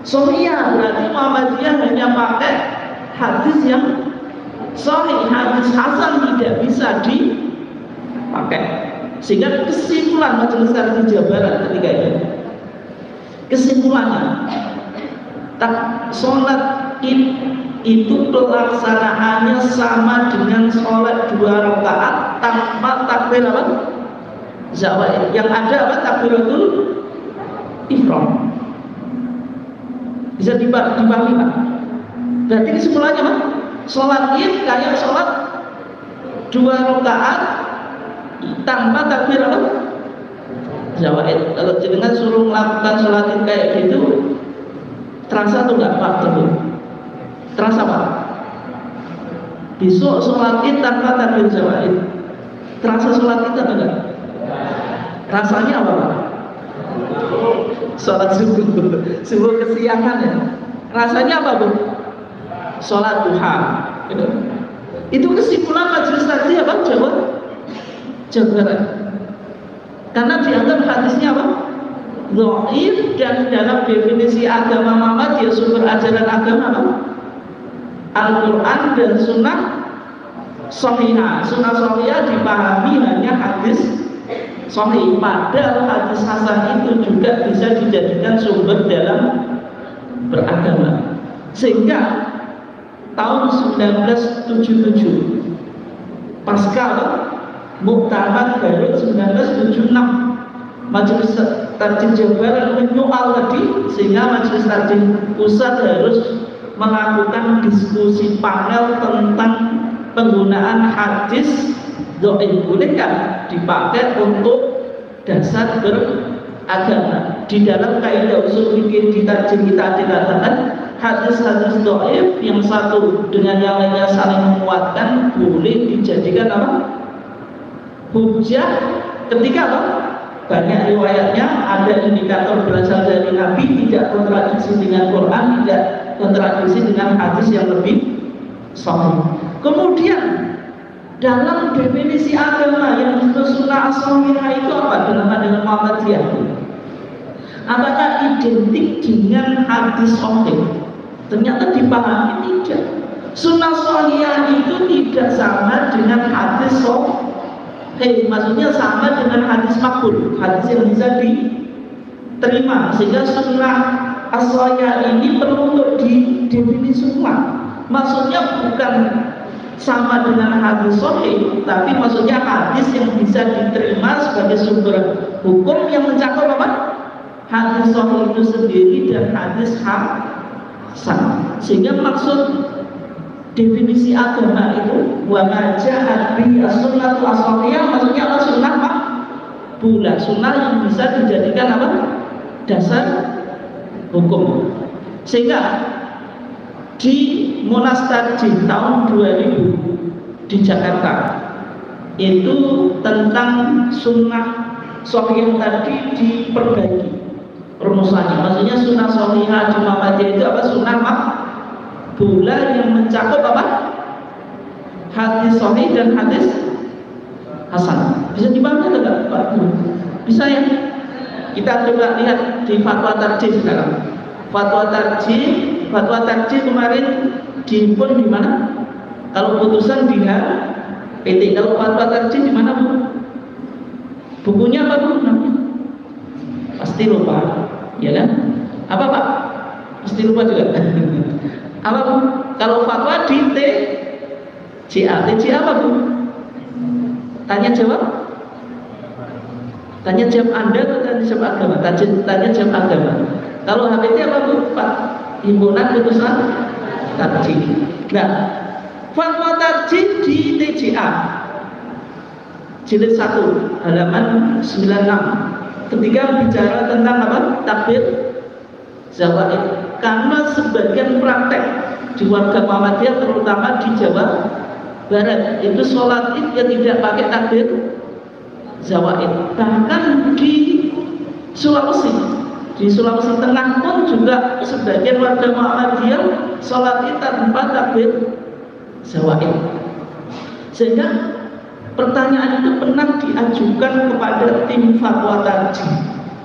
Sahihah. Berarti Muhammadiyah hanya pakai hadis yang sahih, hadis hasan tidak bisa dipakai. Sehingga kesimpulan majelis tarjih Jawa Barat ketika kesimpulannya, sholat id itu pelaksanaannya sama dengan sholat 2 rakaat tanpa takbir apa? Zawal. Yang ada apa? Takbiratul ihram. Bisa dipahami Pak? Berarti kesimpulannya Pak, sholat id kayak sholat 2 rakaat tanpa takbir apa? Zawal. Kalau jenengan suruh melakukan sholat id kayak gitu, terasa tuh nggak Pak? Terasa Pak? Besok sholat id tanpa takbir zawal, terasa sholat id atau enggak? Rasanya apa Pak? Sholat subuh kesiangan ya. Rasanya apa Bu? Sholat duha. Itu kesimpulan majelis tarjih apa? Jawa Barat. Karena dianggap hadisnya apa? Dhaif, dan dalam definisi agama Muhammadiyah sumber ajaran agama apa? Al-Quran dan Sunnah Sahihah. Sunnah Sahihah dipahami hanya hadis sahih, padahal hadis hasan itu juga bisa dijadikan sumber dalam beragama. Sehingga tahun 1977 pasca Muktamar Garut 1976, Majelis Tarjih Jawa Barat menyoal tadi, sehingga Majelis Tarjih Pusat harus melakukan diskusi panel tentang penggunaan hadis dhaif bolehkah dipakai untuk dasar beragama. Di dalam kaidah usul fikih di tarjih kita dikatakan hadis-hadis dhaif yang satu dengan yang lainnya saling menguatkan boleh dijadikan apa? Hujjah ketika apa? Banyak riwayatnya ada indikator berasal dari Nabi, tidak kontradiksi dengan Quran, tidak kontradiksi dengan hadis yang lebih sahih. Kemudian dalam definisi agama yang disebut sunnah as-sahihah itu apa dalam pandangan Muhammadiyah? Apakah identik dengan hadis sahih? Ternyata dipahami tidak. Sunnah sahihah itu tidak sama dengan hadis sahih. Maksudnya sama dengan hadis makbul, hadis yang bisa diterima. Sehingga sunnah as-sahihah ini perlu untuk didefinisi ulang. Maksudnya bukan sama dengan hadis sahih, tapi maksudnya hadis yang bisa diterima sebagai sumber hukum yang mencakup apa? Hadis sahih itu sendiri dan hadis hasan. Sehingga maksud definisi agama itu wa ma ja'a bi as-sunnatu as-sahihah, maksudnya apa? Sunnah makbulah, sunnah yang bisa dijadikan apa? Dasar hukum. Sehingga di Monas Tarjih tahun 2000 di Jakarta itu tentang sunnah sahih tadi diperbaiki rumusannya. Maksudnya sunnah sahihah di Muhammadiyah itu apa? Sunnah makbulah yang mencakup apa? Hadis sahih dan hadis hasan. Bisa dipahami enggak Pak? Bisa ya? Kita coba lihat di fatwa tarjih sekarang. Fatwa tarjih kemarin diimpun di mana? Kalau putusan di PT. Kalau fatwa tarjih di mana Bu? Bukunya apa Bu? Pasti lupa, ya kan? Apa Pak? Pasti lupa juga. Apa Bu? Kalau fatwa di TCA apa Bu? Tanya jawab? Tanya jawab Anda atau tanya jawab agama? Tanya jawab agama. Kalau HPT apa Bu? Pak? Himpunan putusan tarjih. Nah, fatwa tarjih di TJA jilid 1 halaman 96 ketika bicara tentang apa? Takbir zawaid. Karena sebagian praktek di warga Muhammadiyah terutama di Jawa Barat itu sholat id yang tidak pakai takbir zawaid. Bahkan di Sulawesi Tengah pun juga sebagian warga Muhammadiyah sholat id tanpa takbir zawaid. Sehingga pertanyaan itu pernah diajukan kepada tim fatwa tarjih.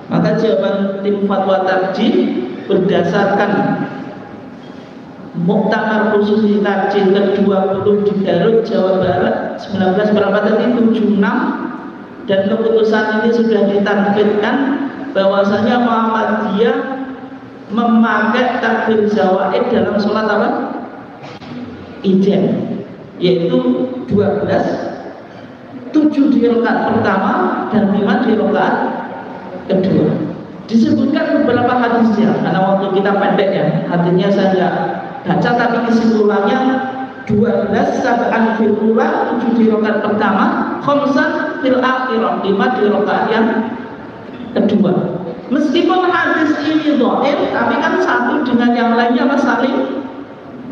Maka jawaban tim fatwa tarjih berdasarkan Muktamar Khusus Tarjih ke-20 di Garut, Jawa Barat 19 berapa tadi? 76. Dan keputusan ini sudah diterbitkan bahwasanya Muhammadiyah memakai takbir zawaid dalam sholat apa? Idem, yaitu 12, 7 di rakaat pertama dan 5 di rakaat kedua. Disebutkan beberapa hadisnya, karena waktu kita pendek ya, hadisnya saya nggak baca, tapi kesimpulannya 12 sab'an fil ula, 7 di rakaat pertama, khamsan fil akhirah, 5 di rakaat yang kedua. Meskipun hadis ini dhaif, tapi kan satu dengan yang lainnya saling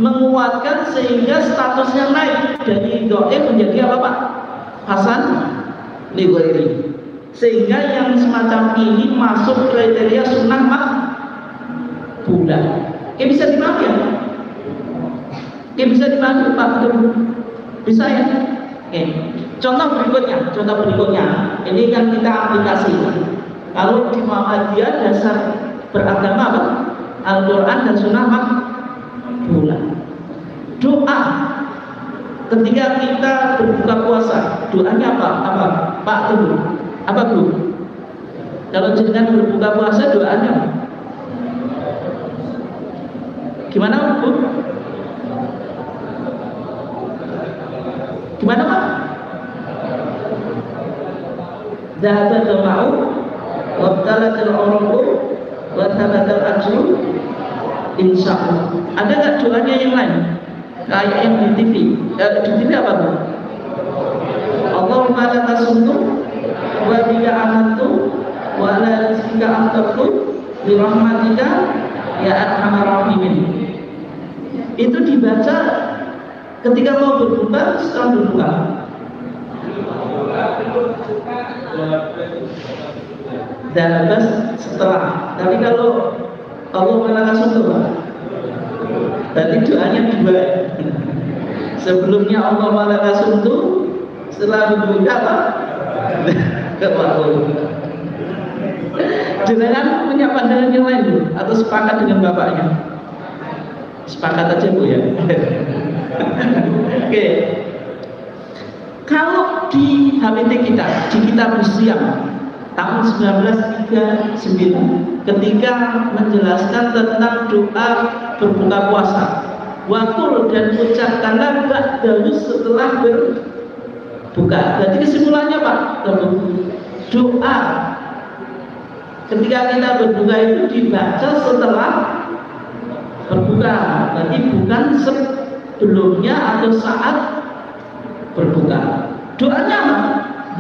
menguatkan sehingga statusnya naik dari dhaif menjadi apa Pak? Hasan li ghairi. Sehingga yang semacam ini masuk kriteria sunnah makbulah. Bisa dipahami ya? Bisa dipahami Pak? Bisa ya? Contoh berikutnya. Ini yang kita aplikasi. Kalau di Muhammadiyah dasar beragama apa? Al-Quran dan sunnah makbulah. Doa ketika kita berbuka puasa, doanya apa? Pak Tunggu. Apa Bu? Kalau jenengan berbuka puasa doanya apa? Gimana Bu? Gimana Pak? Zahabat al-ma'u wabtalatil uruqu wa thabatal ajru insyaallah. Ada nggak doanya yang lain? Kayak yang di TV. Di TV apa Bu? Allahumma laka sumtu wa bika amantu wa ala rizqika aftartu bi rahmatika ya arhamar rahimin. Itu dibaca ketika mau berbuka, setelah berbuka. Dan setelah. Tapi kalau Allah melakasut itu Pak, tadi doanya dua. Sebelumnya Allah melakasut itu, setelah berbuka Pak. Jenengan punya pandangan yang lain atau sepakat dengan bapaknya? Sepakat aja Bu ya. Oke. Kalau di HPT kita, di kitab Siam tahun 1939, ketika menjelaskan tentang doa berbuka puasa, wakul dan ucapkanlah ba'dahu setelah berbuka. Jadi kesimpulannya Pak, doa ketika kita berbuka itu dibaca setelah berbuka, berarti bukan sebelumnya atau saat berbuka. Doanya apa?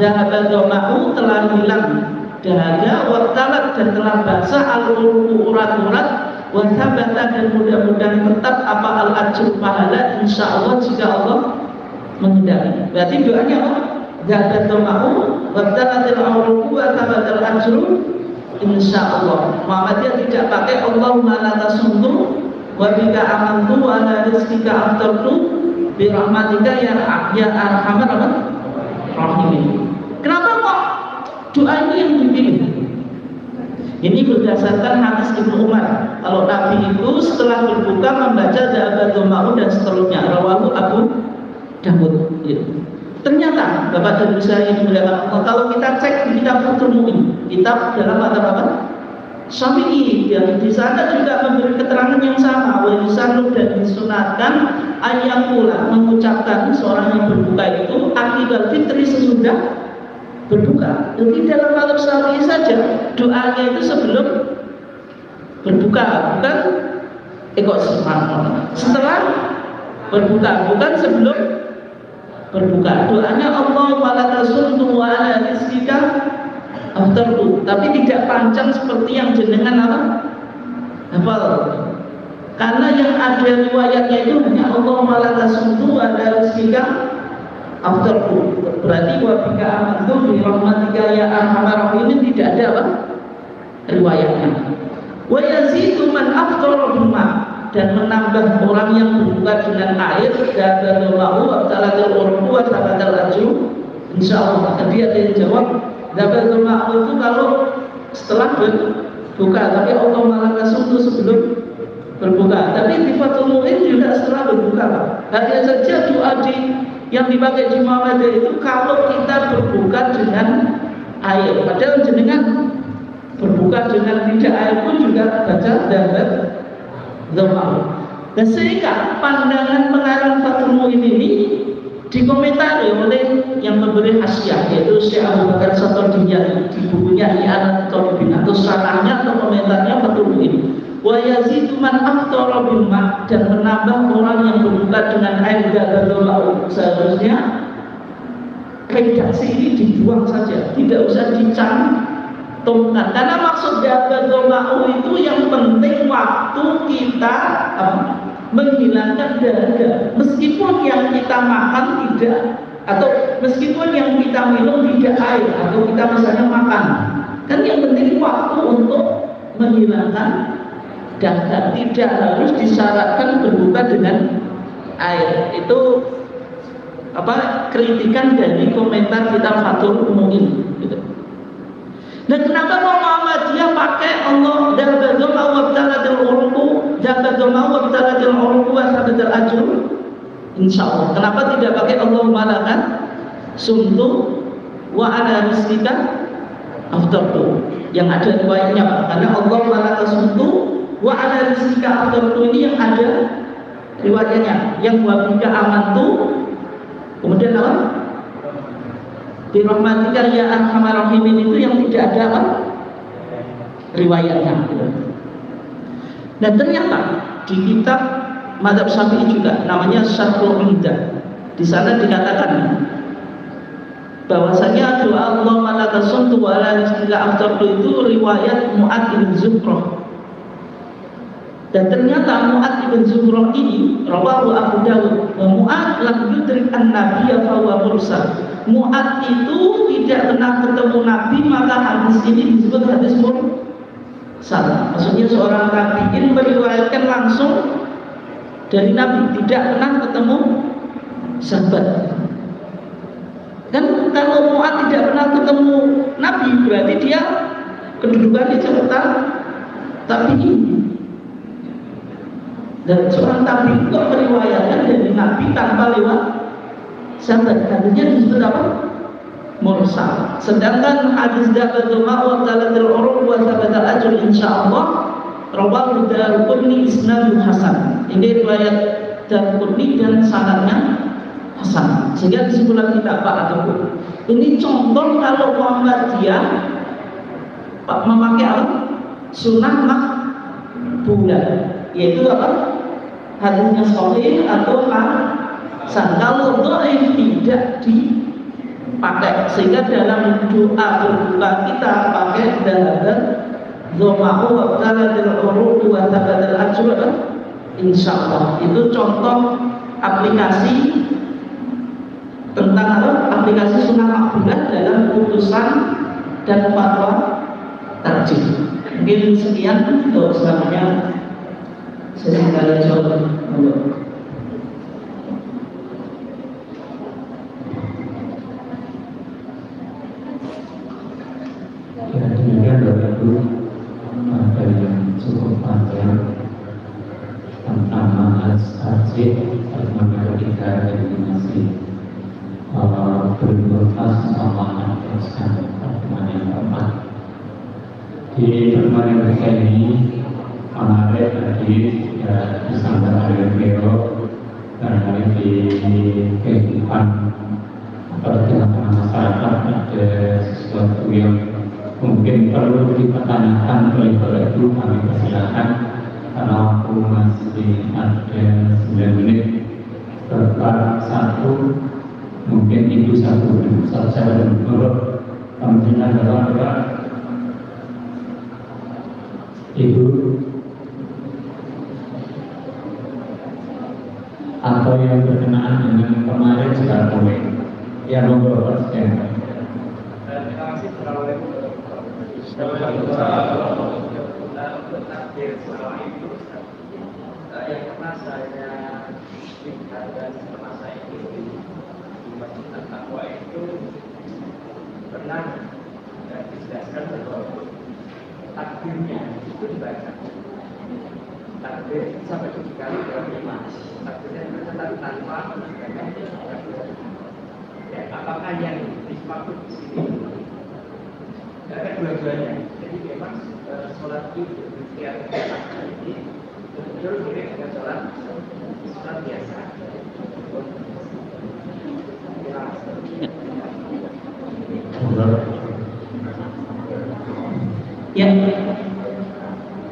Dahabat domahu, telah hilang dahaga, waqtalat dan telah basah, al-urku urat-urat, wathabata dan mudah-mudahan tetap apa al-ajr pahala insyaallah jika Allah menghendaki. Berarti doanya apa? Dahabat domahu, waqtalat al-urku, wathabat al-ajr insyaallah. Muhammadiyah tidak pakai Allahumma la tasuntu wa bika amantu wa ala rizqika aftartu bi rahmatika ya arhamar rahimin. Kenapa kok doa ini yang dipilih? Ini berdasarkan hadis Ibnu Umar. Kalau Nabi itu setelah berbuka membaca Dahabat domahu dan seterusnya. Rawahu Abu Dawud. Ternyata Bapak dan Ibu saya yang dimuliakan Allah, kalau kita cek di kitab Fathul Mu'in, kitab dalam apa? Syafi'i, yang di sana juga memberi keterangan yang sama. Wa yusanu dan disunatkan ayat pula mengucapkan seorang yang berbuka itu akibat fitri sesudah berbuka. Jadi dalam mazhab Syafi'i saja doanya itu sebelum berbuka, bukan Setelah berbuka, bukan sebelum berbuka. Doanya Allah wala tasuntu wa ala rizqika aftartu, tapi tidak panjang seperti yang jenengan apa? Hafal. Karena yang ada riwayatnya itu hanya Allah wala tasuntu wa ala rizqika aftartu. Berarti wa bika amantu bi rahmatika ya arhamar rahimin, tidak ada apa? Riwayatnya. Wa yazidu man aftara bima, dan menambah orang yang berbuka dengan air dan lahu wa talatul urfu wa talatul ajru. Insyaallah dia ada yang jawab dapat lahu itu kalau setelah berbuka, tapi Allah malah langsung sebelum berbuka. Tapi di Fathul Mu'in juga setelah berbuka. Hanya saja doa yang dipakai di Muhammadiyah itu kalau kita berbuka dengan air, padahal jenengan berbuka dengan tidak air pun juga baca dapat doa. Dan sehingga pandangan pengarang Fathul Mu'in ini dikomentari oleh yang memberi hasyiah, yaitu Syekh Abu Bakar Satordiyah di bukunya I'anatul Talibin atau syarahnya atau komentarnya Fathul Mu'in. Wa yazidu man aftara bil ma', dan menambah orang yang berbuka dengan air dan doa. Seharusnya redaksi ini dibuang saja, tidak usah dicantumkan, karena maksud dapat doa itu yang penting waktu kita menghilangkan dahaga, meskipun yang kita makan tidak, atau meskipun yang kita minum tidak air, atau kita misalnya makan, kan yang penting waktu untuk menghilangkan dahaga, tidak harus disyaratkan berbuka dengan air. Itu kritikan dari komentar kita Fathul Mu'in gitu. Dan kenapa Muhammadiyah pakai Allah dan berdoa wa talatul urfu dan berdoa wa talatul urfu wa talatul ajru? Insyaallah. Kenapa tidak pakai Allah malakan sumtu wa ala rizqika aftartu? Yang ada riwayatnya, karena Allah malakan sumtu wa ala rizqika aftartu ini yang ada riwayatnya. Yang wa bika amantu, kemudian apa? Bi rahmatika ya arhamar rahimin, itu yang tidak ada apa? Riwayatnya. Dan ternyata di kitab Madzhab Syafi'i juga namanya Syarhul Umdah, di sana dikatakan bahwasanya doa Allah la tasuntu wa la rizqika aftartu itu riwayat Mu'adz bin Zuhrah. Dan ternyata Mu'adz bin Zuhrah ini rawahu Abu Dawud, wa Mu'adz lam yudrik an-nabiyya fa huwa mursal. Mu'adz itu tidak pernah ketemu Nabi, maka hadis ini disebut hadis mursal. Maksudnya seorang tabi'in meriwayatkan langsung dari Nabi, tidak pernah ketemu sahabat. Kan kalau Mu'adz tidak pernah ketemu Nabi, berarti dia kedudukannya serta tabi'in. Dan seorang tabi'in kok meriwayatkan dari Nabi tanpa lewat sahabat, hadisnya disebut apa? Mursal. Sedangkan hadis dafatul ma'wa talatul urub wa sabatal ajr insyaallah rawahu Darqutni isnadul hasan. Ini riwayat Darqutni dan sanadnya hasan. Sehingga kesimpulan kita Pak Adabur, ini contoh kalau Muhammadiyah memakai apa? Sunnah makbulah, yaitu apa? Hadisnya sahih atau hasan. Kalau dhaif tidak dipakai, sehingga dalam doa berbuka kita pakai dahaga dhama'u wa talatul urud wa tabatul ajr insyaallah. Itu contoh aplikasi tentang apa? Aplikasi sunnah makbulah dalam putusan dan fatwa tarjih. Mungkin sekian untuk selanjutnya. Saya kali jawab. Demikian Bapak Ibu, ada yang cukup panjang tentang manhaj tarjih, bagaimana kita eliminasi berbukas sama teruskan pertemuan yang keempat. Di pertemuan yang ketiga ini menarik tadi disampaikan oleh Beliau barangkali di kehidupan atau di tengah masyarakat ada sesuatu yang mungkin perlu dipertanyakan oleh Bapak Ibu. Kami persilakan karena waktu masih ada 9 menit berkat satu, mungkin itu satu saya menurut pentingnya adalah Ibu atau yang berkenaan dengan kemarin sudah boleh ya monggo Pak Presiden. Terima kasih Assalamualaikum. Untuk takdir selama itu yang pernah saya lihat dan pernah saya ikuti di Masjid At-Taqwa itu pernah dijelaskan bahwa takdirnya itu dibaca takdir sampai 7 kali dalam 5 takdirnya itu tetap tanpa menegakkan ya, apakah yang dimaksud di sini ada dua-duanya. Jadi memang sholat itu setiap ini betul mirip dengan sholat biasa. Ya,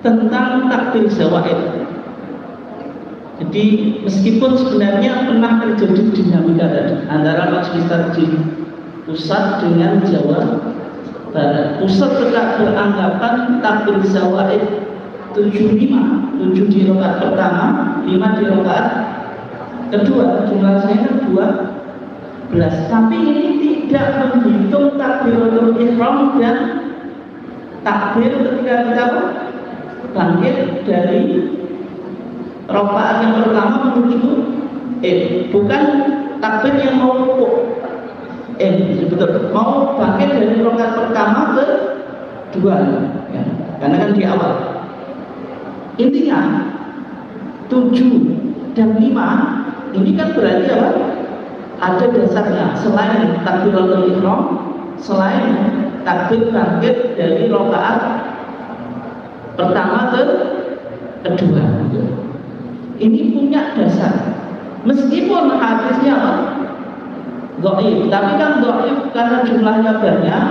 tentang takdir zawaid. Jadi meskipun sebenarnya pernah terjadi dinamika antara majelis takdir pusat dengan Jawa Barat. Pusat tetap beranggapan takdir zawaid 7 di rakaat pertama, 5 di rakaat kedua. Jumlahnya 12. Tapi ini tidak menghitung takbiratul ihram dan takbir ketika kita bangkit dari rakaat yang pertama menuju bukan takbir yang mau rukuk betul mau bangkit dari rakaat pertama ke kedua ya. Karena kan di awal intinya 7 dan 5 ini kan berarti apa? Ada dasarnya selain takbiratul ihram, selain takbir bangkit dari rakaat pertama ke kedua. Ini punya dasar. Meskipun hadisnya apa? Dhaif, tapi kan dhaif karena jumlahnya banyak.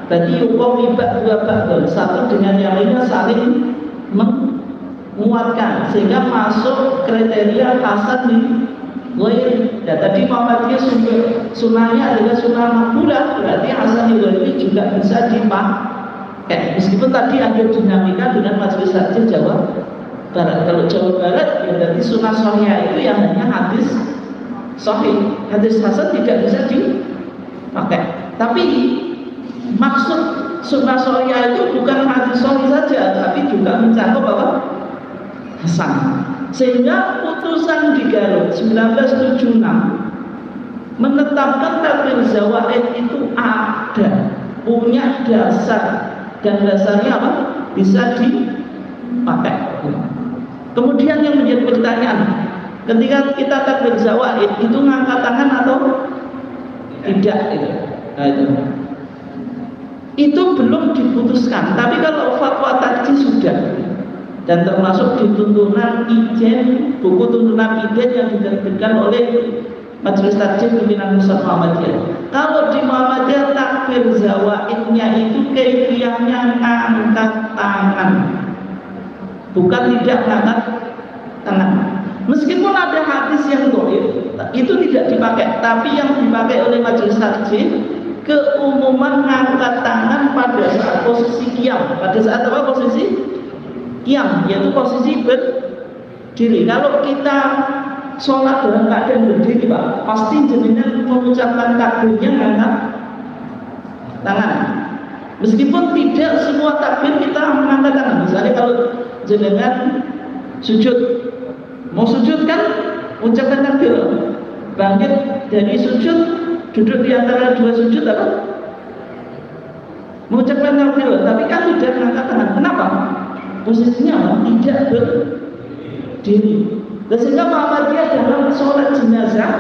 Tadi hukum ibad 2 ba'dun, satu dengan yang lainnya saling menguatkan sehingga masuk kriteria hasan di ghair. Dan tadi Muhammadiyah sunnahnya adalah sunnah makbulah, berarti hasan di ghair ini juga bisa dipakai. Meskipun tadi ada dinamika dengan majelis takdir Jawa Barat. Kalau Jawa Barat ya berarti sunnah sahih itu yang hanya hadis sahih, hadis hasan tidak bisa dipakai. Tapi maksud sunnah sahih itu bukan hadis sahih saja, tapi juga mencakup apa? Hasan. Sehingga putusan di Garut 1976 menetapkan takbir zawaid itu ada, punya dasar, dan dasarnya apa? Bisa dipakai. Kemudian yang menjadi pertanyaan, ketika kita takbir zawaid itu ngangkat tangan atau tidak? Itu belum diputuskan. Tapi kalau fatwa tadi sudah, dan termasuk di tuntunan Ijen, buku tuntunan Ijen yang diterbitkan oleh Majelis Takjid Pimpinan Pusat Muhammadiyah. Kalau di Muhammadiyah takbir zawaidnya itu kaifiyahnya angkat tangan, bukan tidak angkat tangan. Meskipun ada hadis yang dhaif, itu tidak dipakai. Tapi yang dipakai oleh Majelis Takjid keumuman angkat tangan pada saat posisi qiyam. Pada saat apa posisi? Qiyam, yaitu posisi berdiri. Kalau kita sholat dalam keadaan berdiri, Pak, pasti jenengan mengucapkan takbirnya angkat tangan. Meskipun tidak semua takbir kita mengangkat tangan. Misalnya kalau jenengan sujud, mau sujud kan ucapkan takbir. Bangkit dari sujud, duduk di antara dua sujud apa? Mengucapkan takbir, tapi kan tidak mengangkat tangan. Kenapa? Posisinya apa? Tidak berdiri. Sehingga Muhammadiyah dalam sholat jenazah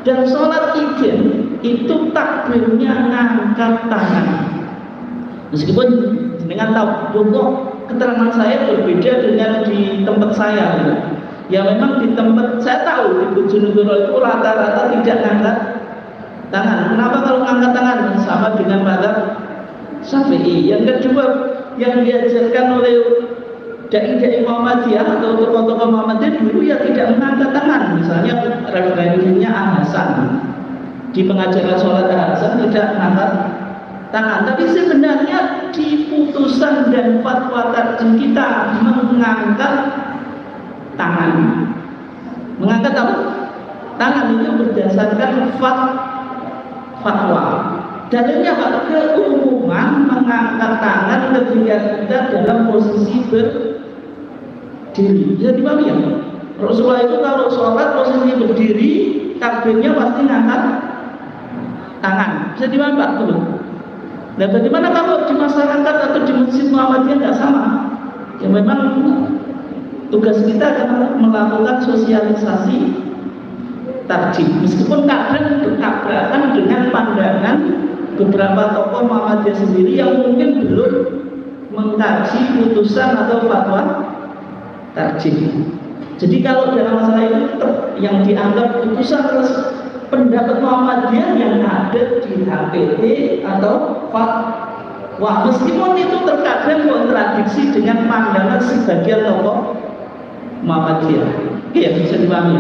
dan sholat Ijen itu takbirnya ngangkat tangan. Meskipun dengan tahu, kok keterangan saya berbeda dengan di tempat saya. Ya memang di tempat saya tahu di Bojonegoro itu rata-rata tidak ngangkat tangan. Kenapa kalau ngangkat tangan? Sama dengan mazhab Syafi'i. Yang kedua yang diajarkan oleh dai-dai Muhammadiyah atau tokoh-tokoh Muhammadiyah dulu ya tidak mengangkat tangan. Misalnya referensinya Al-Hasan, di pengajaran sholat Al-Hasan tidak mengangkat tangan. Tapi sebenarnya di putusan dan fatwa tarjih kita mengangkat tangan. Mengangkat apa? Tangan itu berdasarkan fatwa. Dalilnya apa? Keumuman mengangkat tangan ketika kita dalam posisi berdiri. Bisa dipahami ya? Rasulullah itu kalau sholat posisi berdiri, takbirnya pasti ngangkat tangan. Bisa dipahami Pak? Tuh. Nah, bagaimana kalau di masyarakat atau di masjid Muhammadiyah nggak sama? Ya memang tugas kita adalah melakukan sosialisasi tarjih, meskipun kadang bertabrakan dengan pandangan beberapa tokoh Muhammadiyah sendiri yang mungkin belum mengkaji putusan atau fatwa tarjih. Jadi kalau dalam masalah itu yang dianggap putusan pendapat Muhammadiyah yang ada di HPT atau fatwa, meskipun itu terkadang kontradiksi dengan pandangan sebagian tokoh Muhammadiyah. Iya, bisa dipahami.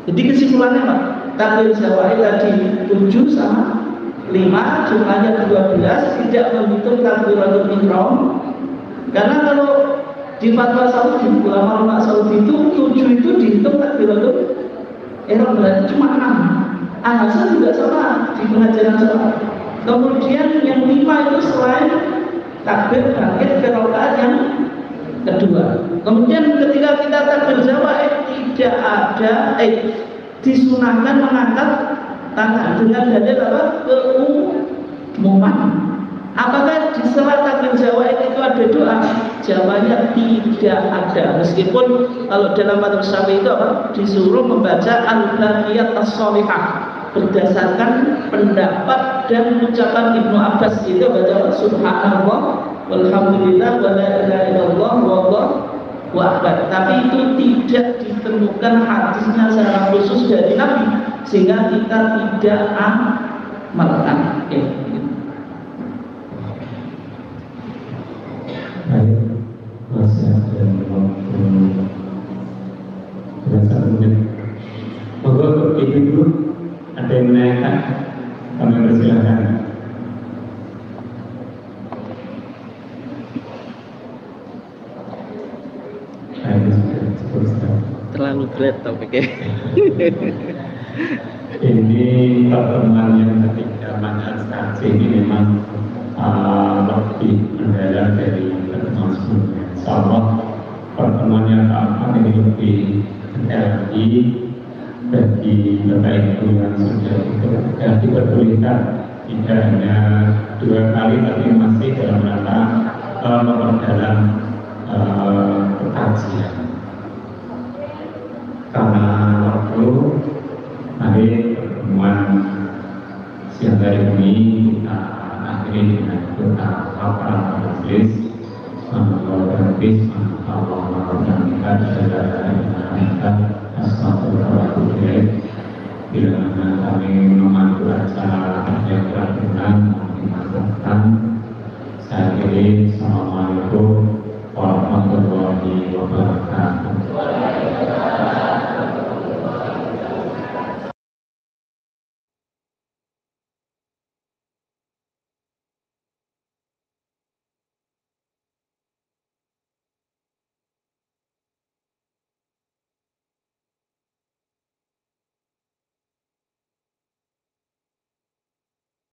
Jadi kesimpulannya Pak, takbir Jawaid tadi 7 sama 5, jumlahnya 12, tidak menghitung takbiratul ihram. Karena kalau di fatwa Saudi, ulama-ulama Saudi itu 7 itu dihitung takbiratul ihram, berarti cuma 6. Al-Hasan juga sama di pengajaran sholat. Kemudian yang 5 itu selain takbir bangkit ke rakaat yang kedua. Kemudian ketika kita takbir Jawaid tidak ada disunahkan mengangkat tangan dengan dalil apa? Keumuman. Apakah di salat takbir Jawaid itu ada doa? Jawabannya tidak ada. Meskipun kalau dalam mazhab Syafi'i itu apa? Disuruh membaca al-baqiyat as-shalihah berdasarkan pendapat dan ucapan Ibnu Abbas, itu baca subhanallah walhamdulillah wa la ilaha illallah wallahu akbar. Tapi itu tidak ditemukan hadisnya secara khusus dari Nabi, sehingga kita tidak amalkan. Baik, masih ada waktu berapa menit? Monggo itu dulu. Ada yang menanyakan? Kami persilakan. Terlalu berat topiknya. Ini pertemuan yang ketiga manhaj tarjih ini memang lebih mendalam dari pertemuan sebelumnya. Insyaallah pertemuan yang keempat ini lebih detail lagi bagi Bapak Ibu yang sudah diperbolehkan tidak hanya 2 kali tapi masih dalam rangka memperdalam kajian. Karena waktu, mari pertemuan siang hari ini kita akhiri dengan doa kafaratul majlis. Bila kami memandu acara yang berkenan, saya kira assalamualaikum